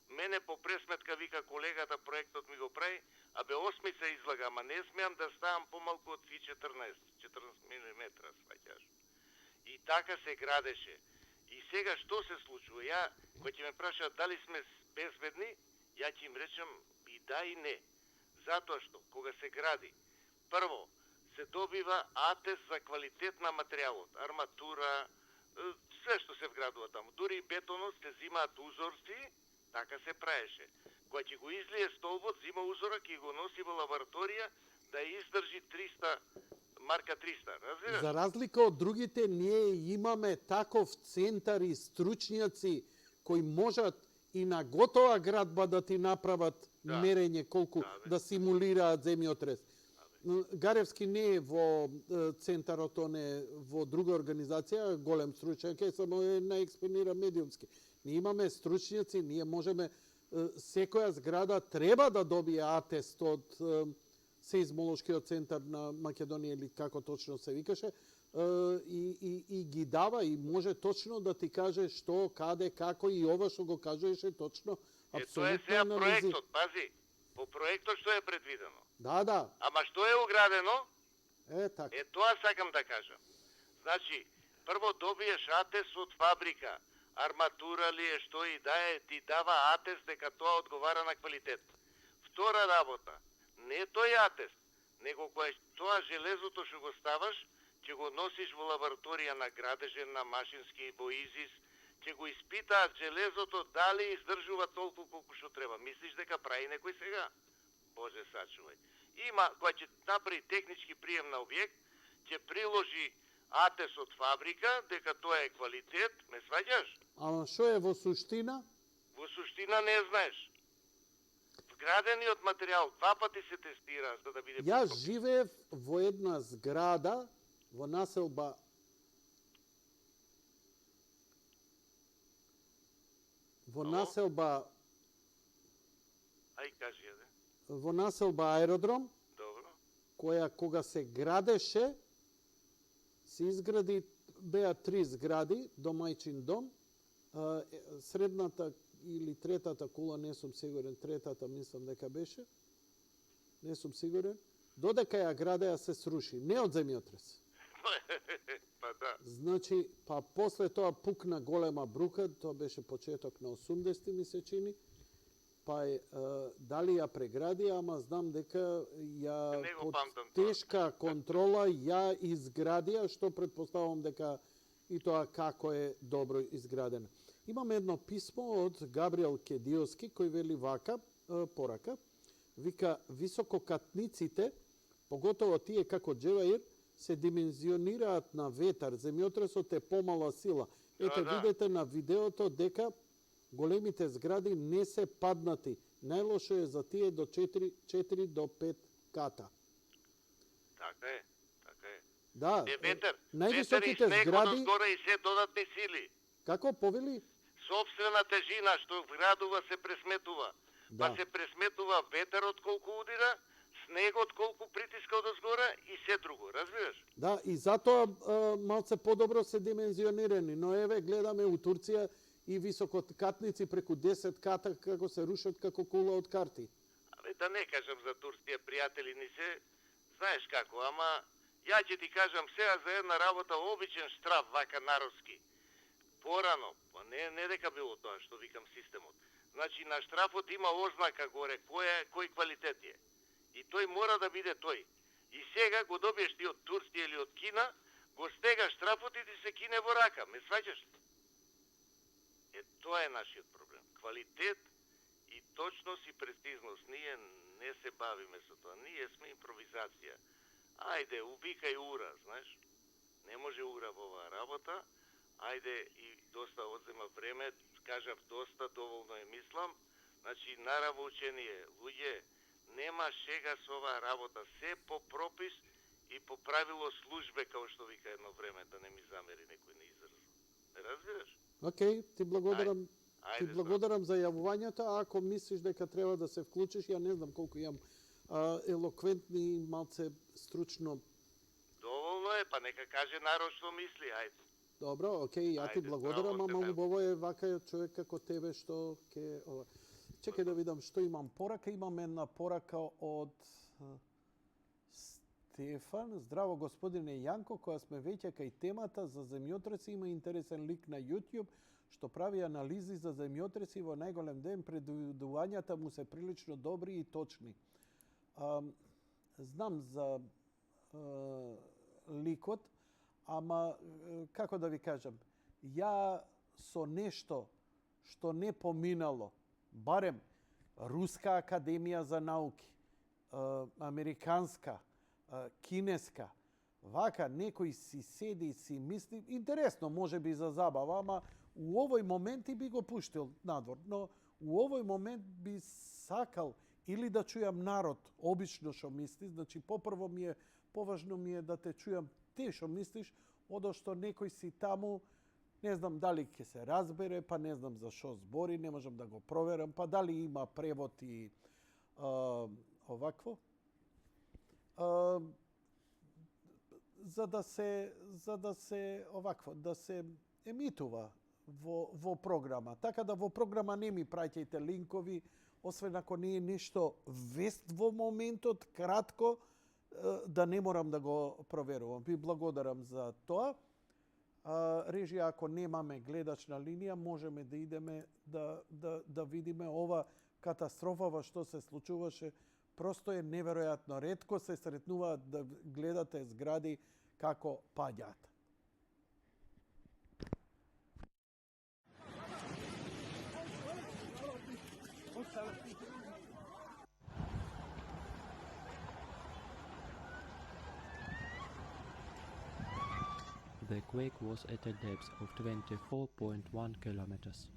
Мене по пресметка вика колегата проектот ми го прави, абе 8 излага, ама не смеам да ставам помалку од фи 14 мм, сваќаш. И така се градеше. И сега што се случува? Ја, кој ќе ме праша дали сме безбедни, ја ќе им речам и да и не. Затоа што, кога се гради, прво, се добива атест за квалитет на материјалот, арматура, све што се вградува таму. Дури и бетонот се зимаат узорци, така се праеше. Кога ќе го излие столбот, зима узорак и го носи во лабораторија да издржи 300, марка 300, разбираш? За разлика од другите, ние имаме таков центар и стручњаци кои можат и на готова градба да ти направат мерење колку да симулираат земјотрес. Гаревски не е во центарот, он е во друга организација, голем стручњак е, само е на експонира медиумски. Ние имаме стручњаци, ние можеме, секоја зграда треба да добие атест од Сеизмолошкиот центар на Македонија или како точно се викаше, и ги дава и може точно да ти каже што, каде, како и ова што го кажеше точно. Тоа е сега проектот, пази. По проектот што е предвидено. Да. Ама што е уградено? Така. Тоа сакам да кажам. Значи, прво добиеш атест од фабрика, арматура ли е, што и да е, ти дава атест дека тоа одговара на квалитет. Втора работа, не тој атест, него кога тоа железото што го ставаш, ќе го носиш во лабораторија на градежен, на машински, во ИЗИС, ќе го испитаат железото дали издржува толку колку што треба. Мислиш дека прави некој сега? Боже сачувај. Има, која ќе направи технички прием на објект, ќе приложи атес од фабрика, дека тоа е квалитет, ме сваѓаш? Ама што е во суштина? Во суштина не знаеш. Вградениот материјал 2 пати се тестира за да биде Јас живеев во една зграда во населба Ај кажи ја, во населба Аеродром, добро. која кога се градеше, се изгради, беа 3 згради, домајчин дом, средната или третата кула, не сум сигурен, третата мислам дека беше, не сум сигурен, додека ја градеа се сруши, не од земјотрес. Па да. Значи, па после тоа пукна голема брука, тоа беше почеток на 80-ти ми се чини, па дали ја прегради, ама знам дека ја Не го под памтам тоа. тешка контрола ја изградија, што предпоставам дека и тоа како е добро изградено. Имаме едно писмо од Габриел Кедиоски кој вели вака, порака, вика, висококатниците, поготово тие како Джеваир, се димензионираат на ветар, земјотресот е помала сила. Ете, да. видете на видеото дека големите згради не се паднати. Најлошо е за тие до 4 до 5 ката. Така е, така е. Да, Е ветер, највисоките ветер и снег згради, одозгора и се додатни сили. како повели? Собствена тежина што градува се пресметува. Да. Па се пресметува ветерот колку удира, снегот колку притиска одозгора и се друго, разбираш? Да, и затоа малце подобро се димензионирани, но еве гледаме у Турција и висококатници преку 10 ката како се рушат како кула од карти. Абе, да не кажам за турските пријатели ни се, знаеш како, ама ја ќе ти кажам сега за една работа, обичен штраф, вака народски. Порано, па не дека било тоа што викам системот. Значи на штрафот има ознака горе, кој квалитет е. И тој мора да биде тој. И сега го добиеш ти од Турција или од Кина, го стега штрафот и ти се кине во рака, ме сваќаш ли? Е, тоа е нашиот проблем. Квалитет и точност и прецизност. Ние не се бавиме со тоа. Ние сме импровизација. Ајде, убикај ура, знаеш? Не може ура во оваа работа. Ајде, и доста одзема време, кажав доста, доволно е мислам. Значи, нараво учение, луѓе, нема шега со оваа работа. Се по пропис и по правило службе, као што вика едно време, да не ми замери некој на израз. Не разбираш? Океј, ти благодарам. Ти Ајде, благодарам за јавувањето, а ако мислиш дека треба да се вклучиш, ја не знам колку имам елоквентни, малце стручно. доволно е, па нека каже народ што мисли, ајде. Добро, океј, ја ти Ајде, благодарам, браво, ама тебе. убаво е вака човек како тебе што ке ова. Чекај да видам што имам порака. Имам една порака од Стефан. Здраво господине Јанко, која сме веќе кај темата за земјотреси, има интересен лик на YouTube што прави анализи за земјотреси во најголем ден, предвидувањата му се прилично добри и точни. Знам за ликот, ама како да ви кажам, ја со нешто што не поминало, барем Руска академија за науки, американска, кинеска, вака некој си седи и си мисли, интересно може би за забава, ама у овој момент и би го пуштил надвор, но у овој момент би сакал или да чујам народ обично што мисли, значи попрво поважно ми е да те чујам те што мислиш, одо што некој си таму, не знам дали ќе се разбере, па не знам за што збори, не можам да го проверам, па дали има превод и овакво. За да се овакво, да се емитува во програма. Така да во програма не ми праќајте линкови, освен ако не е нешто вест во моментот, кратко, да не морам да го проверувам. Ви благодарам за тоа. Режија, ако немаме гледач на линија, можеме да идеме да видиме ова катастрофа во што се случуваше. Просто е неверојатно. Ретко се сретнуваат да гледате згради како паѓаат. The quake was at a depth of 24.1 kilometers.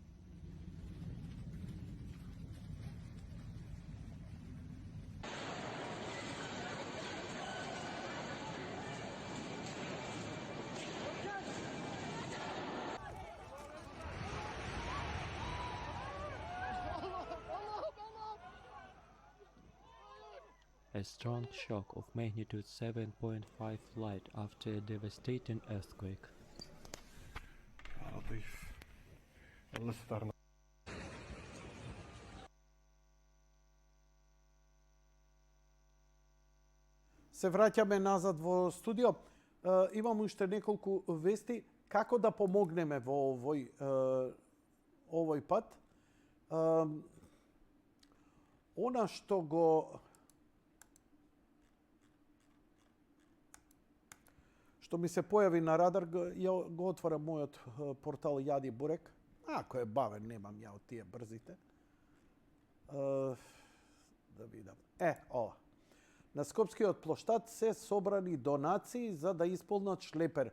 A strong shock of magnitude 7.5 light after a devastating earthquake. Се враќаме назад во студио. Имам уште неколку вести како да помогнеме во овој пат. Она што ми се појави на радар, го отварам мојот портал Јади Бурек. Ако е бавен, немам ја од тие брзите. Да видам. Ова. На Скопскиот плоштад се собрани донации за да исполнат шлепер.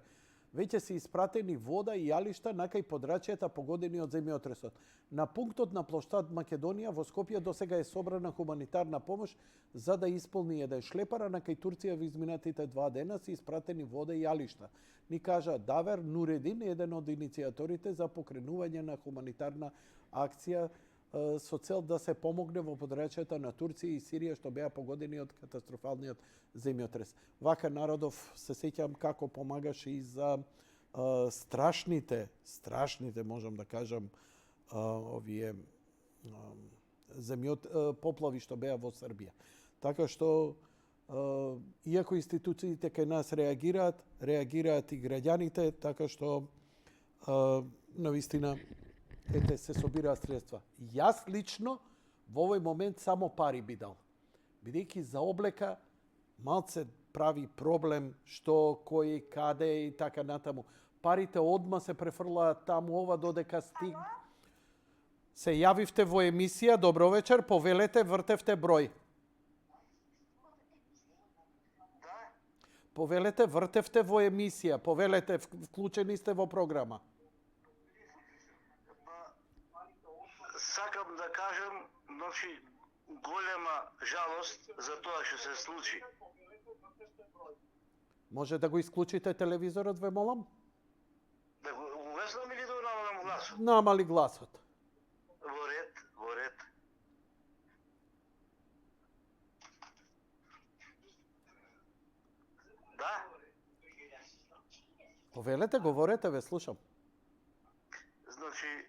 Веќе се испратени вода и јалишта на кај подрачјата погодени од земјотресот. На пунктот на плоштад Македонија во Скопје досега е собрана хуманитарна помош за да исполни еден шлепар, а на кај Турција во изминатите 2 дена се испратени вода и јалишта. Ни кажа Давер Нуредин, еден од иницијаторите за покренување на хуманитарна акција со цел да се помогне во подрачјата на Турција и Сирија што беа погодени од катастрофалниот земјотрес. Вака Народов се сеќам како помагаше и за страшните, можам да кажам, овие поплави што беа во Србија. Така што иако институциите кај нас реагираат и граѓаните, така што навистина се собираат средства. Јас лично во овој момент само пари би дал. Бидејќи за облека малце прави проблем што кој каде и така натаму. Парите одма се префрлаат таму, ова додека стиг. Се јавивте во емисија, добро вечер, повелете, вртевте број. Повелете, вртевте во емисија, повелете, вклучени сте во програма. Сакам да кажам, голема жалост за тоа што се случи. Може да го исклучите телевизорот, ве молам? Да го увеснам или да го намалам гласот? Намали гласот. Во ред. Да? Повелете, говорете, ве слушам. Значи,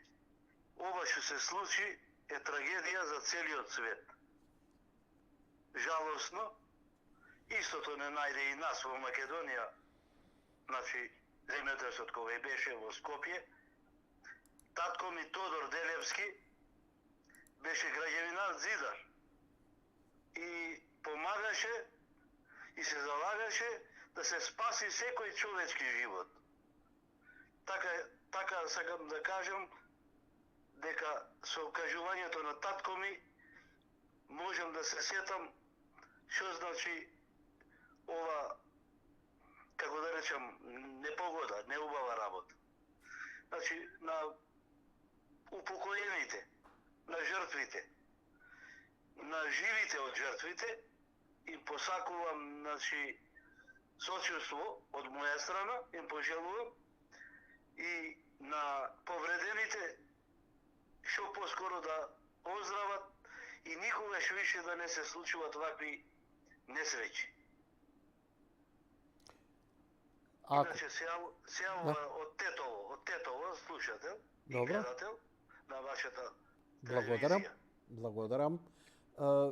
ова што се случи е трагедија за целиот свет. Жалосно, истото не најде и нас во Македонија, значи, земјотресот кој беше во Скопје. Татко ми Тодор Делевски беше граѓевинар зидар и помагаше и се залагаше да се спаси секој човечки живот. Така сакам да кажам дека со кажувањето на татко ми можам да се сетам што значи ова, како да речам, непогода, неубава работа. Значи, на упокоените, на жртвите, на живите од жртвите, им посакувам, значи, сочувство од моја страна, им пожелувам, и на повредените што поскоро да оздрават и никогаш више да не се случуваат вакви несреќи. Иначе се од Тетово, слушател и гледател на вашата телевизија. Благодарам.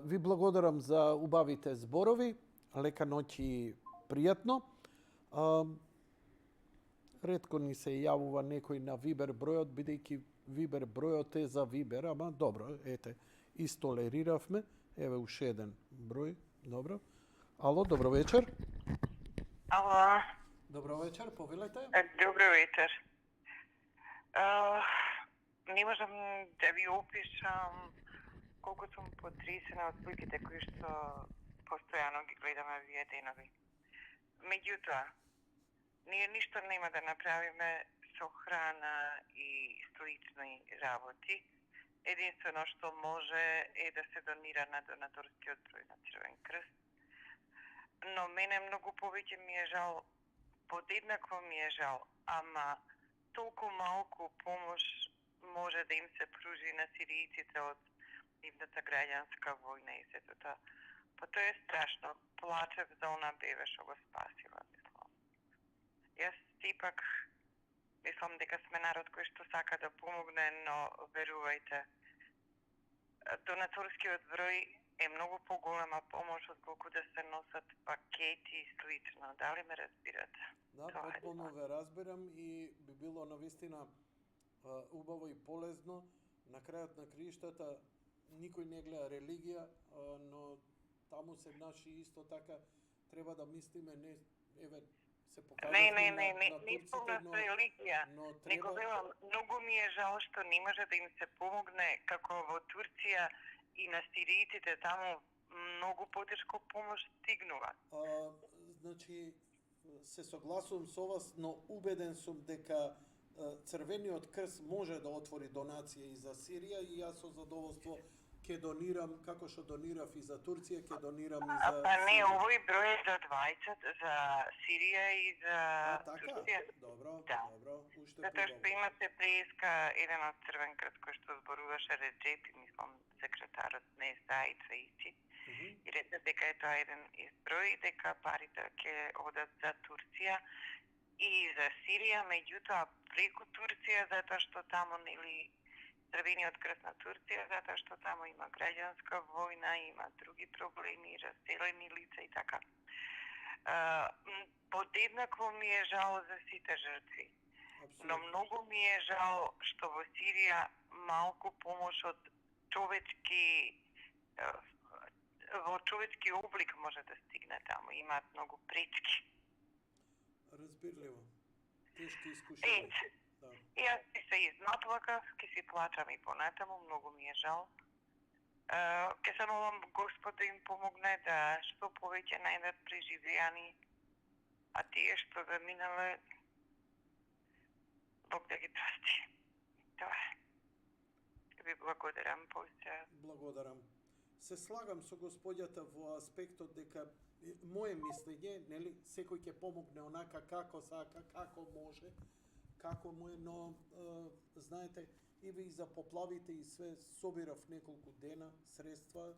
Ви благодарам за убавите зборови. Лека ноќ и пријатно. Ретко ни се јавува некој на Вибер бројот, бидејќи Вибер бројот е за Вибер, ама добро, ете, истолериравме. Еве уште еден број, добро. Ало, добро вечер. Ало. Добро вечер, повелете. Добро вечер. Не можам да ви опишам колку сум потресена од сликите кои што постојано ги гледаме вие денови. Меѓутоа, Ние ништо нема да направиме со храна и слични работи. Единствено што може е да се донира на донаторскиот број на Црвен крст. Но мене многу повеќе ми е жал, подеднакво ми е жал, ама толку малку помош може да им се пружи на сиријците од нивната граѓанска војна и сето тоа. Па тоа е страшно. Плачев за она бебе што го спасила, мислам. Јас сепак мислам дека сме народ кој што сака да помогне, но верувајте, донаторскиот број е многу поголема помош отколку да се носат пакети и слично. Дали ме разбирате? Да, Тоа е потполно тоа. ве разбирам и би било навистина убаво и полезно. На крајот на криштата никој не гледа религија, но таму се наши исто така треба да мислиме, не, еве, се покажавме Не на турците, спомнав религија. но Него треба... велам, многу ми е жал што не може да им се помогне како во Турција и на сиријците таму многу потешко помош стигнува. Значи, се согласувам со вас, но убеден сум дека Црвениот крст може да отвори донација и за Сирија и јас со задоволство ќе донирам, како што донирав и за Турција, ќе донирам и за Па не, Сирија. овој број е за двајцата, за Сирија и за Така? Турција. Добро, Да. добро, уште Затоа што побаво. имате преска еден од Црвен крст кој што зборуваше Реджеп, и мислам секретарот не Саид Фаици. И рече дека е тоа еден изброј, дека парите ќе одат за Турција и за Сирија, меѓутоа преку Турција, затоа што таму нели Црвениот крст на Турција, затоа што таму има граѓанска војна, има други проблеми, раселени лица и така. Подеднакво ми е жал за сите жртви, но многу ми е жал што во Сирија малку помош од човечки во човечки облик може да стигне таму, имаат многу пречки. Разбирливо. Тешки искушенија. Да. И јас си се изнаплакав, ќе си плачам и понатаму, многу ми е жал. Ке се молам Господ да им помогне да што повеќе најдат преживеани, а тие што заминале, Бог да ги прости. Тоа е. Ви благодарам повеќе. Благодарам. Се слагам со господјата во аспектот дека моje мислење, нели, секој ќе помогне онака како сака, како може, како му е, но знаете, и ви за поплавите и све собирав неколку дена средства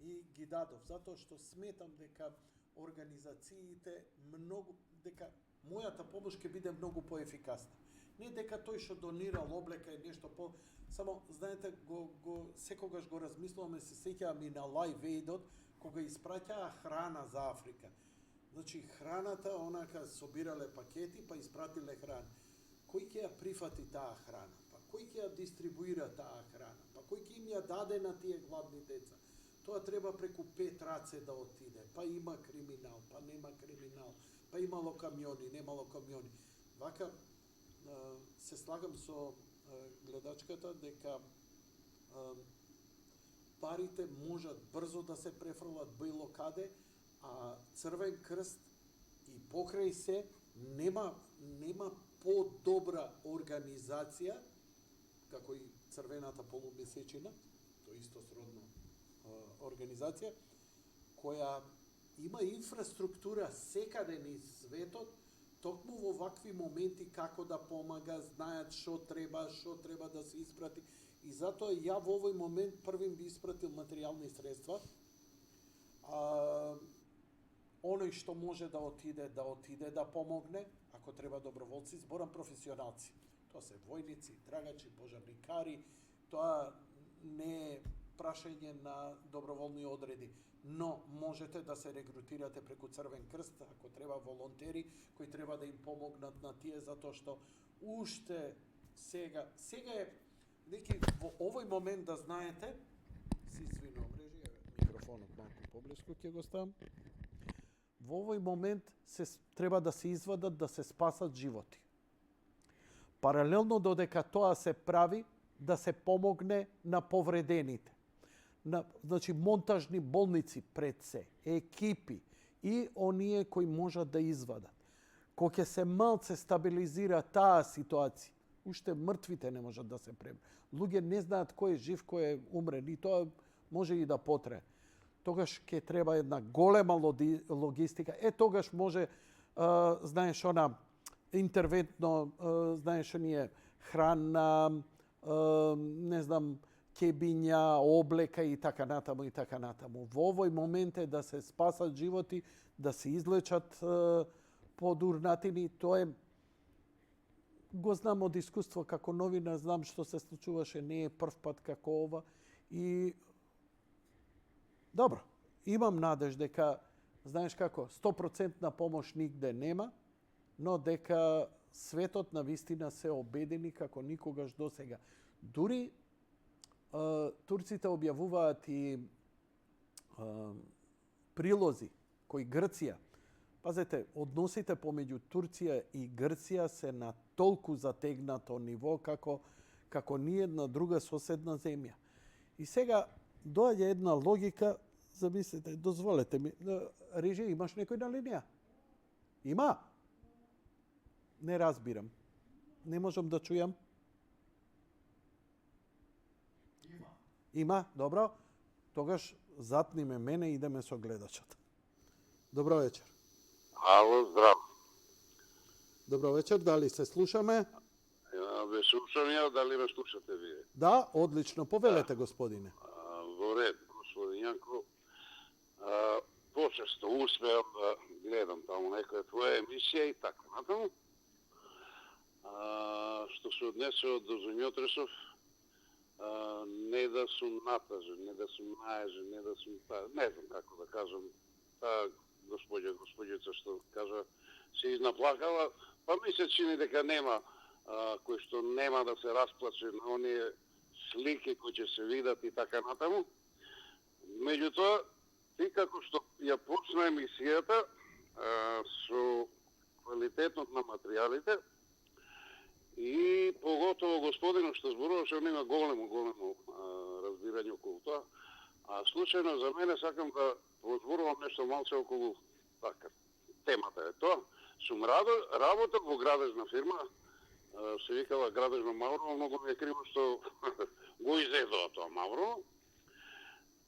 и ги дадов, затоа што сметам дека организациите многу, дека мојата помош ќе биде многу поефикасна. Не дека тој што донирал облека е нешто по... Само, знаете, секогаш го размислуваме, се сеќавам и на Live Aid-от, кога испраќаа храна за Африка. Значи, храната, онака, собирале пакети, па испратиле храна. Кој ќе ја прифати таа храна? Па кој ќе ја дистрибуира таа храна? Па кој ќе им ја даде на тие гладни деца? Тоа треба преку 5 раце да отиде. Па има криминал, па нема криминал, па имало камиони, немало камиони. Вака, се слагам со гледачката дека парите можат брзо да се префрлат било каде, а Црвен крст и покрај се нема подобра организација, како и Црвената полумесечина, тоа исто сродно организација, која има инфраструктура секаде низ светот, токму во вакви моменти како да помага, знаат што треба да се испрати. И затоа ја во овој момент првим би испратил материјални средства. Оној што може да отиде да помогне, ако треба доброволци, зборам професионалци. Тоа се војници, трагачи, пожарникари, тоа не е прашање на доброволни одреди, но можете да се регрутирате преку Црвен крст, ако треба волонтери кои треба да им помогнат на тие, затоа што уште сега е неки во овој момент да знаете, се извинувам, режија, микрофонот малку поблиску ќе го ставам. Во овој момент треба да се извадат, да се спасат животи. Паралелно додека тоа се прави, да се помогне на повредените. Значи, монтажни болници пред се, екипи и оние кои можат да извадат. Кога ќе се малце стабилизира таа ситуација, уште мртвите не можат да се преброат. Луѓе не знаат кој е жив, кој е умрен и тоа може и да потрае. Тогаш ќе треба една голема логистика. Тогаш може, знаеш, она интервентно, знаеш, оние храна, не знам, кебиња, облека и така натаму и така натаму. Во овој момент е да се спасат животи, да се излечат подурнатини. Тоа е, го знам од искуство како новина, знам што се случуваше, не е прв пат како ова. И добро, имам надеж дека, знаеш како, 100% помош нигде нема, но дека светот на вистина се обедини како никогаш досега. Дури турците објавуваат и прилози кои Грција. Пазете, односите помеѓу Турција и Грција се на толку затегнато ниво како ниедна друга соседна земја. И сега доаѓа една логика, замислете, дозволете ми, Режи, имаш некој на линија? Има? Не разбирам. Не можам да чујам. Има, добро. Тогаш затни ме мене и идеме со гледачот. Добро вечер. Ало, здрав. Добро вечер, дали се слушаме? Ве слушам ја, дали ме слушате вие? Да, одлично. Повелете, господине. Во ред, господин Јанко. Почесто успеам да гледам таму некоја твоја емисија и така натаму. Што се однесува до земјотресов, не да сум натажен, не да сум наежен, не да сум... Не знам како да кажам. Таа господјица што кажа, се изнаплакала, па ми се чини дека нема кој што нема да се расплаче на оние слики кои ќе се видат и така натаму. Меѓутоа, ти како што ја почна емисијата со квалитетот на материјалите и поготово господинот што зборуваше, он има големо разбирање околу тоа. А случајно за мене сакам да зборувам нешто малце околу така. Темата е тоа. Сум работел во градежна фирма, се викала Градежно Маврово, многу ми е криво што го изедоа тоа Маврово.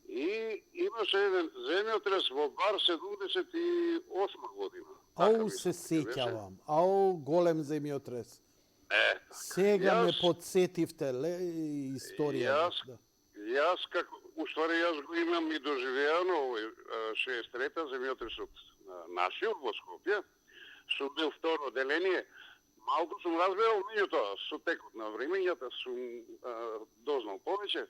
И имаше еден земјотрес во Бар 78 година. Ау, се сеќавам. Ау, голем земјотрес. Сега ме подсетивте историја. Јас како уствари јас го имам и доживеано овој 63-та земјотресот нашиот во Скопје. Сум бил второ деление. Малку сум разбирал, меѓутоа со текот на времењата сум дознал повеќе.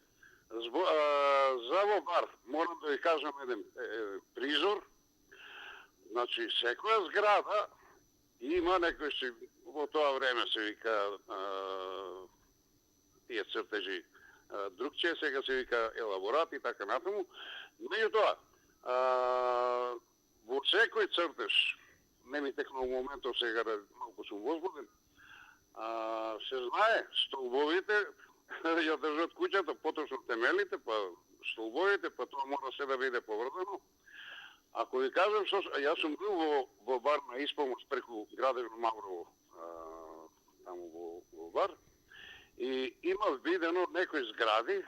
За во Бар морам да ви кажам еден призор. Значи, секоја зграда има некој во тоа време се вика тие цртежи другче, сега се вика елаборат и така натаму. Меѓутоа, во секој цртеж, не ми текнал моментов сега да малку сум возбуден, се знае столбовите ја држат куќата, поточно темелите, па столбовите, па тоа мора се да биде поврзано. Ако ви кажам што, јас сум бил во Бар на исполност преку Градежно Маврово, таму во Бар, и имав видено некои згради,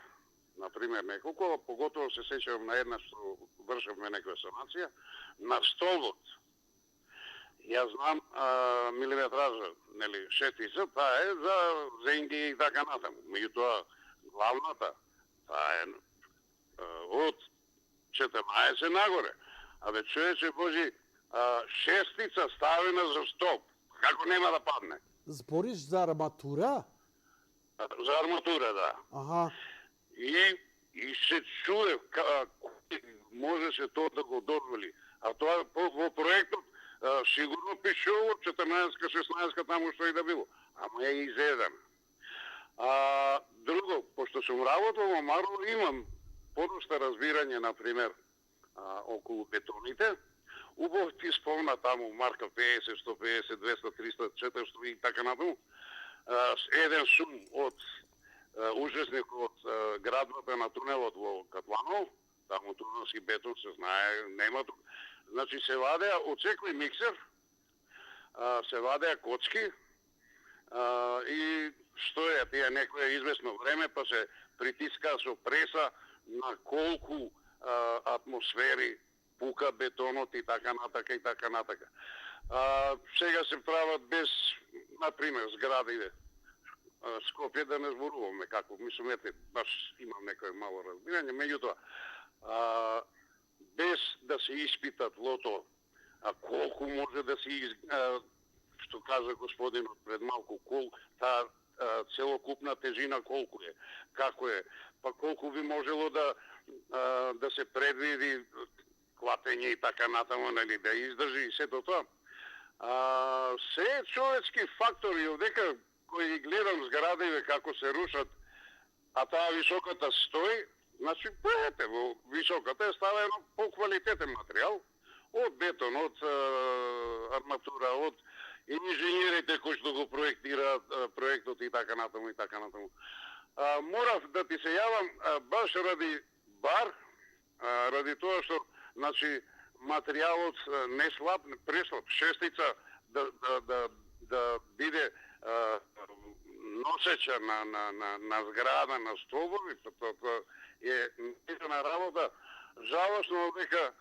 например неколку, поготово се сеќавам на една што вршавме некоја санација, на столбот. Јас знам милиметража, нели, шестица, таа е за зенги и така натаму. Меѓутоа, главната, таа е од 14 нагоре. Абе, човече Божи, шестица ставена за столб. Како нема да падне? Збориш за арматура? За арматура, да. Аха. И се чуе можеше тоа да го дозволи. А тоа во проектот сигурно пишува 14-16 таму што и да било. Ама е изеден. Друго, пошто сум работел во Марло, имам подоста разбирање, например, околу бетоните. Убаво ти спомна таму марка 50, 150, 200, 300, 400 и така натаму. Еден сум од учесник од градбата на тунелот во Катланов, таму тунелски бетон се знае, нема тук. Значи се вадеа од секој миксер, се вадеа коцки и стоја тие некое известно време, па се притиска со преса на колку атмосфери пука бетонот и така натака и така натака. Сега се прават без, например, зградите. Скопје да не зборуваме како, мислам, ете, баш имам некој мало разбирање, меѓутоа, без да се испитат лото, колку може да се што кажа господинот пред малку, таа целокупна тежина колку е, како е, па колку би можело да се предвиди клатење и така натаму, нели, да издржи и сето тоа. Се човечки фактори, овдека кои гледам зградиве како се рушат, а таа високата стои, значи, ете, во високата е ставено по-квалитетен материјал, од бетон, од арматура, од инженерите кои што го проектираат проектот и така натаму и така натаму. Морав да ти се јавам баш ради бар, ради тоа што, значи, материјалот не слаб, преслаб, шестица да биде носеча на зграда, на столбови, тоа е незна работа. Жалосно дека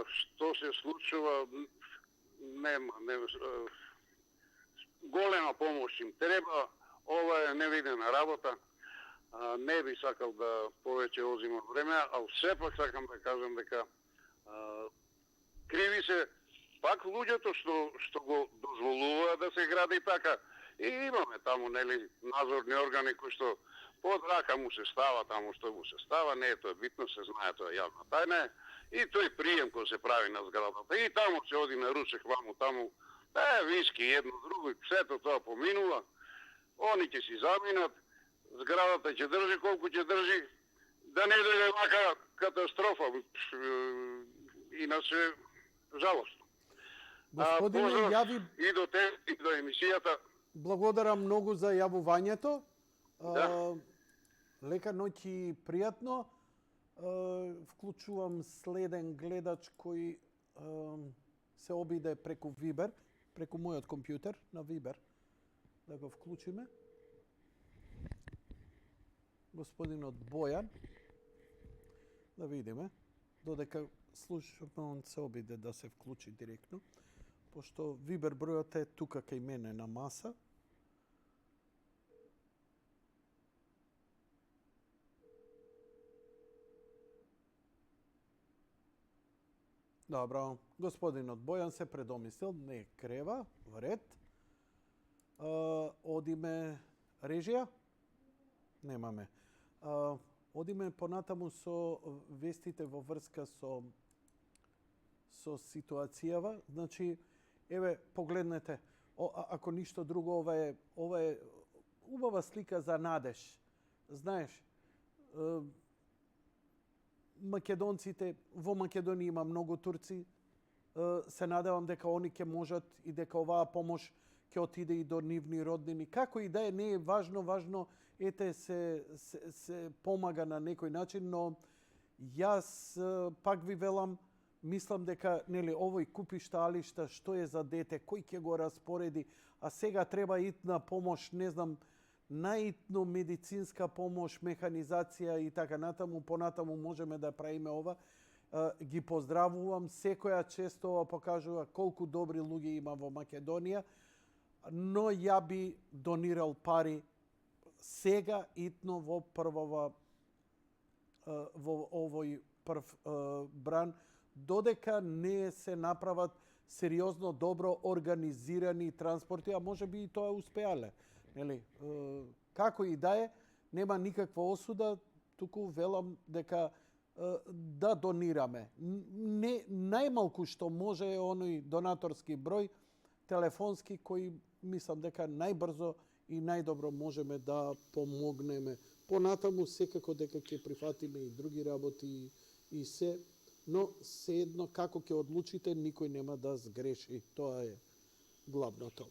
што се случува, нема, голема помош им треба, ова е невидена работа. Не би сакал да повеќе озимам време, а сепак сакам да кажам дека криви се пак луѓето што го дозволува да се гради така. И имаме таму, нели, надзорни органи кои што под рака му се става таму што му се става, не е тоа битно, се знае, тоа јавна тајна. И тој прием кој се прави на зградата. И таму се оди на ручек, ваму таму, виски едно друго, и сето тоа поминува. Они ќе си заминат, зградата ќе држи колку ќе држи, да не дојде вака катастрофа. Иначе, жалостно. Господине, јави... И до те, и до емисијата. Благодарам многу за јавувањето. Да. Лека ноќ и пријатно. Вклучувам следен гледач кој се обиде преку Вибер, преку мојот компјутер на Вибер. Да го вклучиме. Господинот Бојан. Да видиме. Додека слушаме, он се обиде да се вклучи директно. Пошто Вибер бројот е тука кај мене на маса. Добро, господинот Бојан се предомислил, не крева, вред. Одиме режија? Немаме. Одиме понатаму со вестите во врска со ситуацијава. Значи, еве, погледнете, ако ништо друго, ова е убава слика за надеж. Знаеш, македонците, во Македонија има многу турци, се надевам дека они ќе можат и дека оваа помош ќе отиде и до нивни роднини. Како и да е, не е важно, ете се помага на некој начин, но јас пак ви велам, мислам дека нели овој купи шталишта, што е за дете, кој ќе го распореди, а сега треба итна помош, не знам, наитно медицинска помош, механизација и така натаму, понатаму можеме да правиме ова. Ги поздравувам, секоја често ова покажува колку добри луѓе има во Македонија, но ја би донирал пари сега итно во овој прв бран, додека не се направат сериозно добро организирани транспорти, а може би и тоа успеале. Нели, како и да е, нема никаква осуда, туку велам дека да донираме. Најмалку што може е оној донаторски број телефонски кој мислам дека најбрзо и најдобро можеме да помогнеме. Понатаму секако дека ќе прифатиме и други работи и се, но sejedno како ќе одлучите, никој нема да сгреши. Тоа е главното.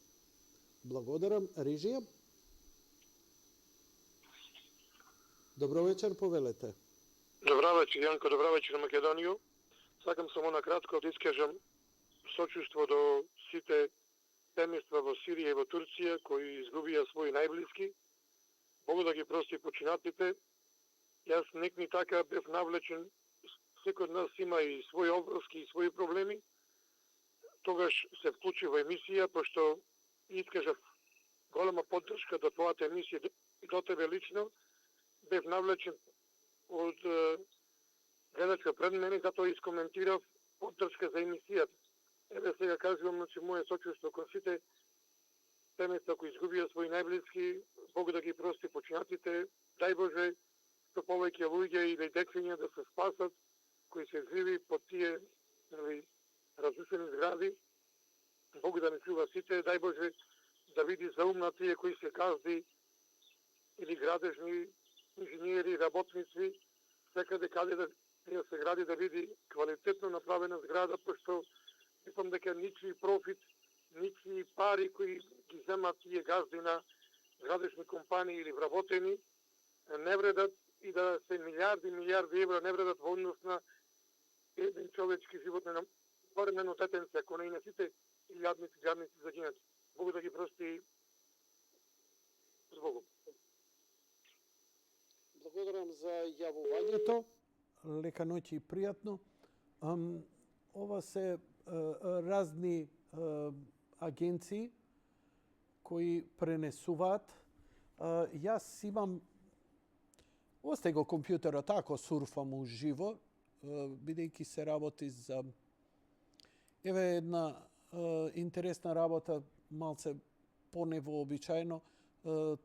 Благодарам. Режија? Добро вечер, повелете. Добра вечер, Јанко, добра вечер на Македонија. Сакам само на кратко да искажам сочувство до сите семејства во Сирија и во Турција кои изгубија своји најблиски. Бог да ги прости починатите. Јас некни така бев навлечен, секој од нас има и своји обврски и своји проблеми. Тогаш се вклучи во емисија, пошто искажав голема поддршка до твојата емисија и до тебе лично. Бев навлечен од гледачка пред мене, затоа искоментирав поддршка за емисијата. Еве сега кажувам, значи, моје сочувство кон сите семејства кои изгубија своји најблиски, Бог да ги прости починатите, дај Боже, што повеќе луѓе или дециња да се спасат, кои се живи под тие разрушени згради. Бог да не чува сите, дај Боже да види за ум на тие кои се газди или градежни инженери, работници, секаде каде да се гради да види квалитетно направена зграда, пошто мислам дека ничи профит, ничи пари кои ги земат тие газди на градежни компании или вработени не вредат и да се милиарди евра не вредат во однос на еден човечки живот на поремено детенце, ако не и на сите илјадници, гадници загинати. Бог да ги прости с Богом. Благодарам за јавувањето. Лека ноќ и пријатно. Ова се разни агенции кои пренесуваат. Јас имам остај го компјутерот, ако сурфам уживо, бидејќи се работи за еве една интересна работа, малце поневообичаено,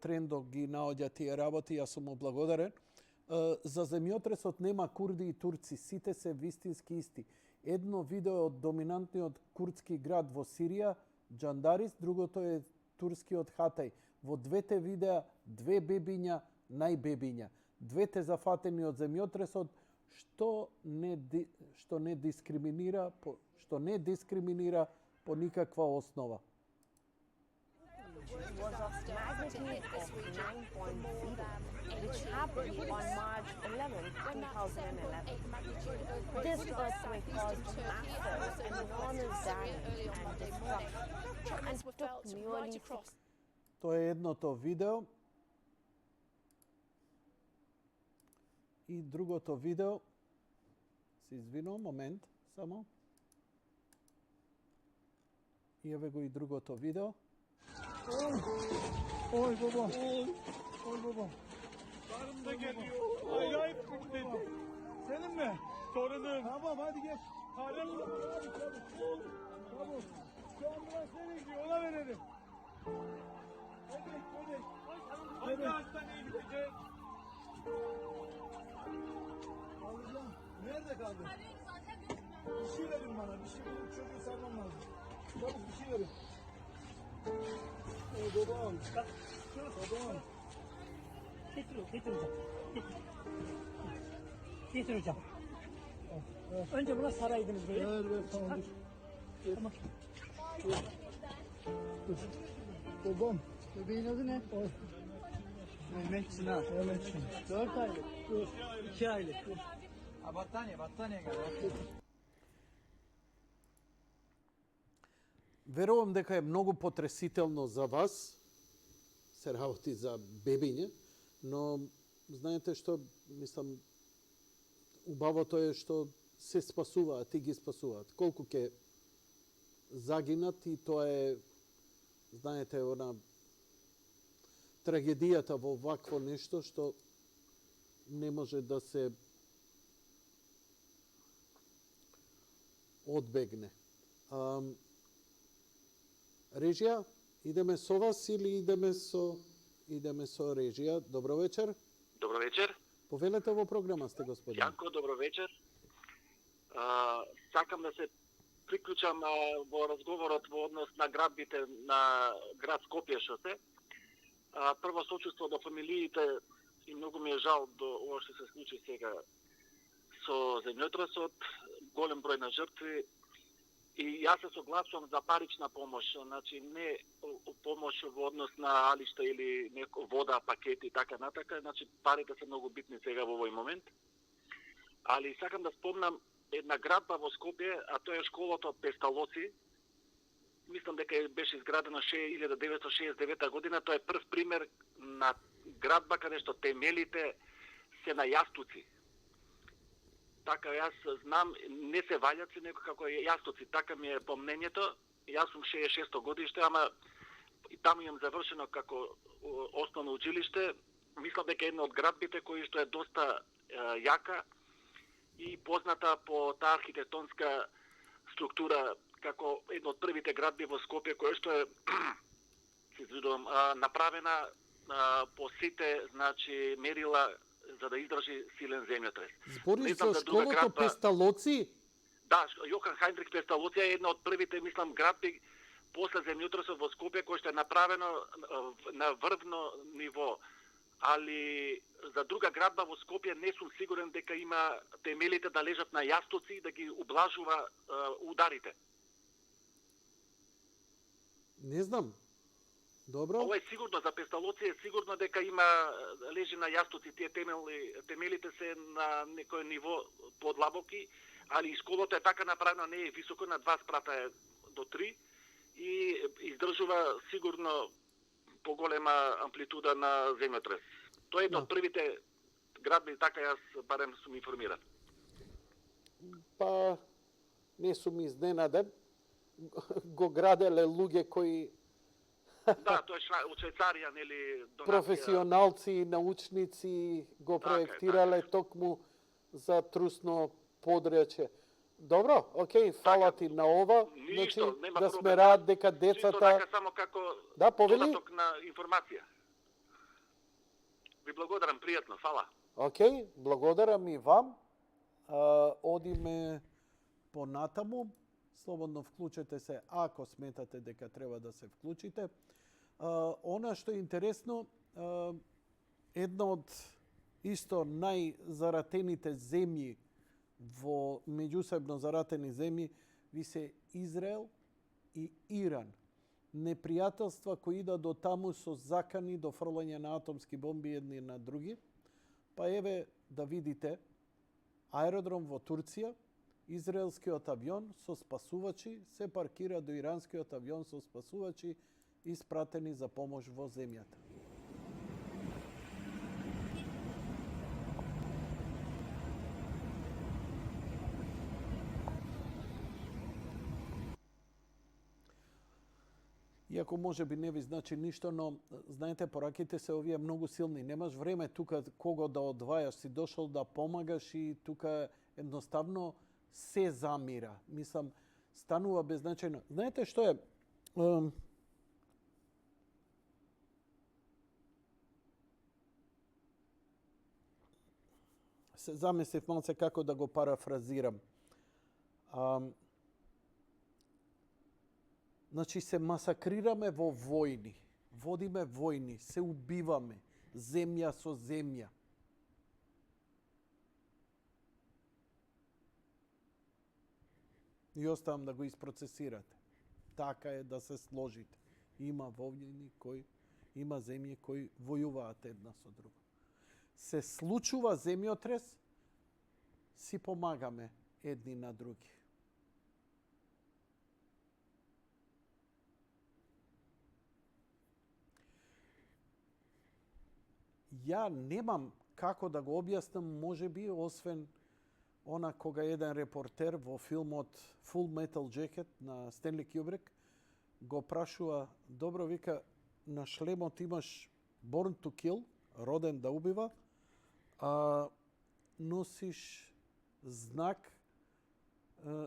Трендо ги наоѓа тие работи, јас сум му благодарен. За земјотресот нема курди и турци, сите се вистински исти. Едно видео од доминантниот курдски град во Сирија, Џандарис, другото е турскиот Хатај. Во двете видеа, две бебиња, најбебиња. Двете зафатени од земјотресот, што не дискриминира по никаква основа. Was of magnitude of 9.0, which happened on March 11, 2011. This earthquake caused massive and enormous damage and destruction and took nearly 6. Тоа е едното видео. И другото видео, се извинувам, момент, само. И еве го и другото видео. Oy baba. Oy baba. Karım da geliyor. Acayip dedi. Senin mi? Torunum. Tamam hadi geç. Karım. Tamam. Şu ambulans nereye gidiyor? Ona verelim. Hadi. Hangi hastaneye gideceğiz? Alacağım. Nerede kaldı? Bir şey verin bana. Bir şey verin. Çocuğu sarmam lazım. Çabuk bir şey verin. Babam. Babam. Getir hocam. Getir hocam. Önce buna saraydınız böyle. Ver tamam dur. Tamam. Dur. Babam. Bebeğin adı ne? Mehmet Çınar. Mehmet Çınar. 4 aylık. Dur. 2 aylık. Ha battaniye gel. Верувам дека е многу потресително за вас, се работи за бебиње, но знаете што, мислам, убавото е што се спасуваат и ги спасуваат. Колку ќе загинат и тоа е, знаете, она трагедијата во вакво нешто што не може да се одбегне. Режија, идеме со вас или идеме со режија? Добро вечер. Добро вечер. Повелете во програма сте, господин. Јанко, добро вечер. Сакам да се приклучам во разговорот во однос на градбите на град Скопје шосе. Прво сочувство до фамилиите и многу ми е жал до ова што се случи сега со земјотресот, голем број на жртви. И јас се согласувам за парична помош, значи не помош во однос на алишта или неко вода, пакети и така натака, значи парите се многу битни сега во овој момент. Али сакам да спомнам една градба во Скопје, а тоа е школата од Песталоци. мислам дека беше изградена 1969 година. Тоа е прв пример на градба каде што темелите се на јастуци. Така јас знам, не се валјаци, него како јастуци, така ми е помнењето. Јас сум 66 годиште, ама и таму имам завршено како основно училиште. Мислам дека една од градбите кои што е доста јака и позната по таа архитектонска структура како една од првите градби во Скопје која што е направена по сите значи мерила за да издржи силен земјотрес. Збориш за школото Песталоци? Да, Јохан Хајндрих Песталоци е една од првите, мислам, градби после земјотресот во Скопје кој што е направено на врвно ниво. Али за друга градба во Скопје не сум сигурен дека има темелите да лежат на јастуци и да ги ублажува ударите. Не знам. Добро. Ова е сигурно, за Песталоци е сигурно дека има лежи на јастуци, тие темелите се на некој ниво подлабоки, али школото е така направено, не е високо, на 2 спрата е до 3 и издржува сигурно поголема амплитуда на земјотрес. Тоа е една од првите градби, така јас барем сум информиран. Па не сум изненаден. Го граделе луѓе кои Да, тоа е од Швајцарија, нели, донација. Професионалци, научници го проектирале токму за трусно подрече. Добро, окей, фала ти на ова. Значи, да смераат дека децата... Чисто така, само како додаток на информација. Ви благодарам, пријатно, фала. Окей, благодарам и вам. Одиме понатаму. Слободно вклучете се, ако сметате дека треба да се вклучите. Она што е интересно, една од исто најзаратените земји во меѓусебно заратени земји ви се Израел и Иран. Непријателства кои идат до таму со закани до фрлање на атомски бомби едни на други. Па еве да видите, аеродром во Турција, израелскиот авион со спасувачи се паркира до иранскиот авион со спасувачи испратени за помош во земјата. Иако може би не ви значи ништо, но знаете, пораките се овие многу силни. Немаш време тука кого да одвајаш, си дошол да помагаш и тука едноставно се замира. Мислам, станува беззначајно. Знаете што е? Се замислив малце како да го парафразирам. Значи се масакрираме во војни, водиме војни, се убиваме, земја со земја. И оставам да го isprocesirate. Така е да се сложите. Има војни кои, има земји кои војуваат една со друга. Се случува земјотрес, си помагаме едни на други. Ја немам како да го објаснам, можеби, освен она кога еден репортер во филмот Full Metal Jacket на Стенли Кјубрик го прашува, добро, вика, на шлемот имаш Born to Kill, роден да убива, а носиш знак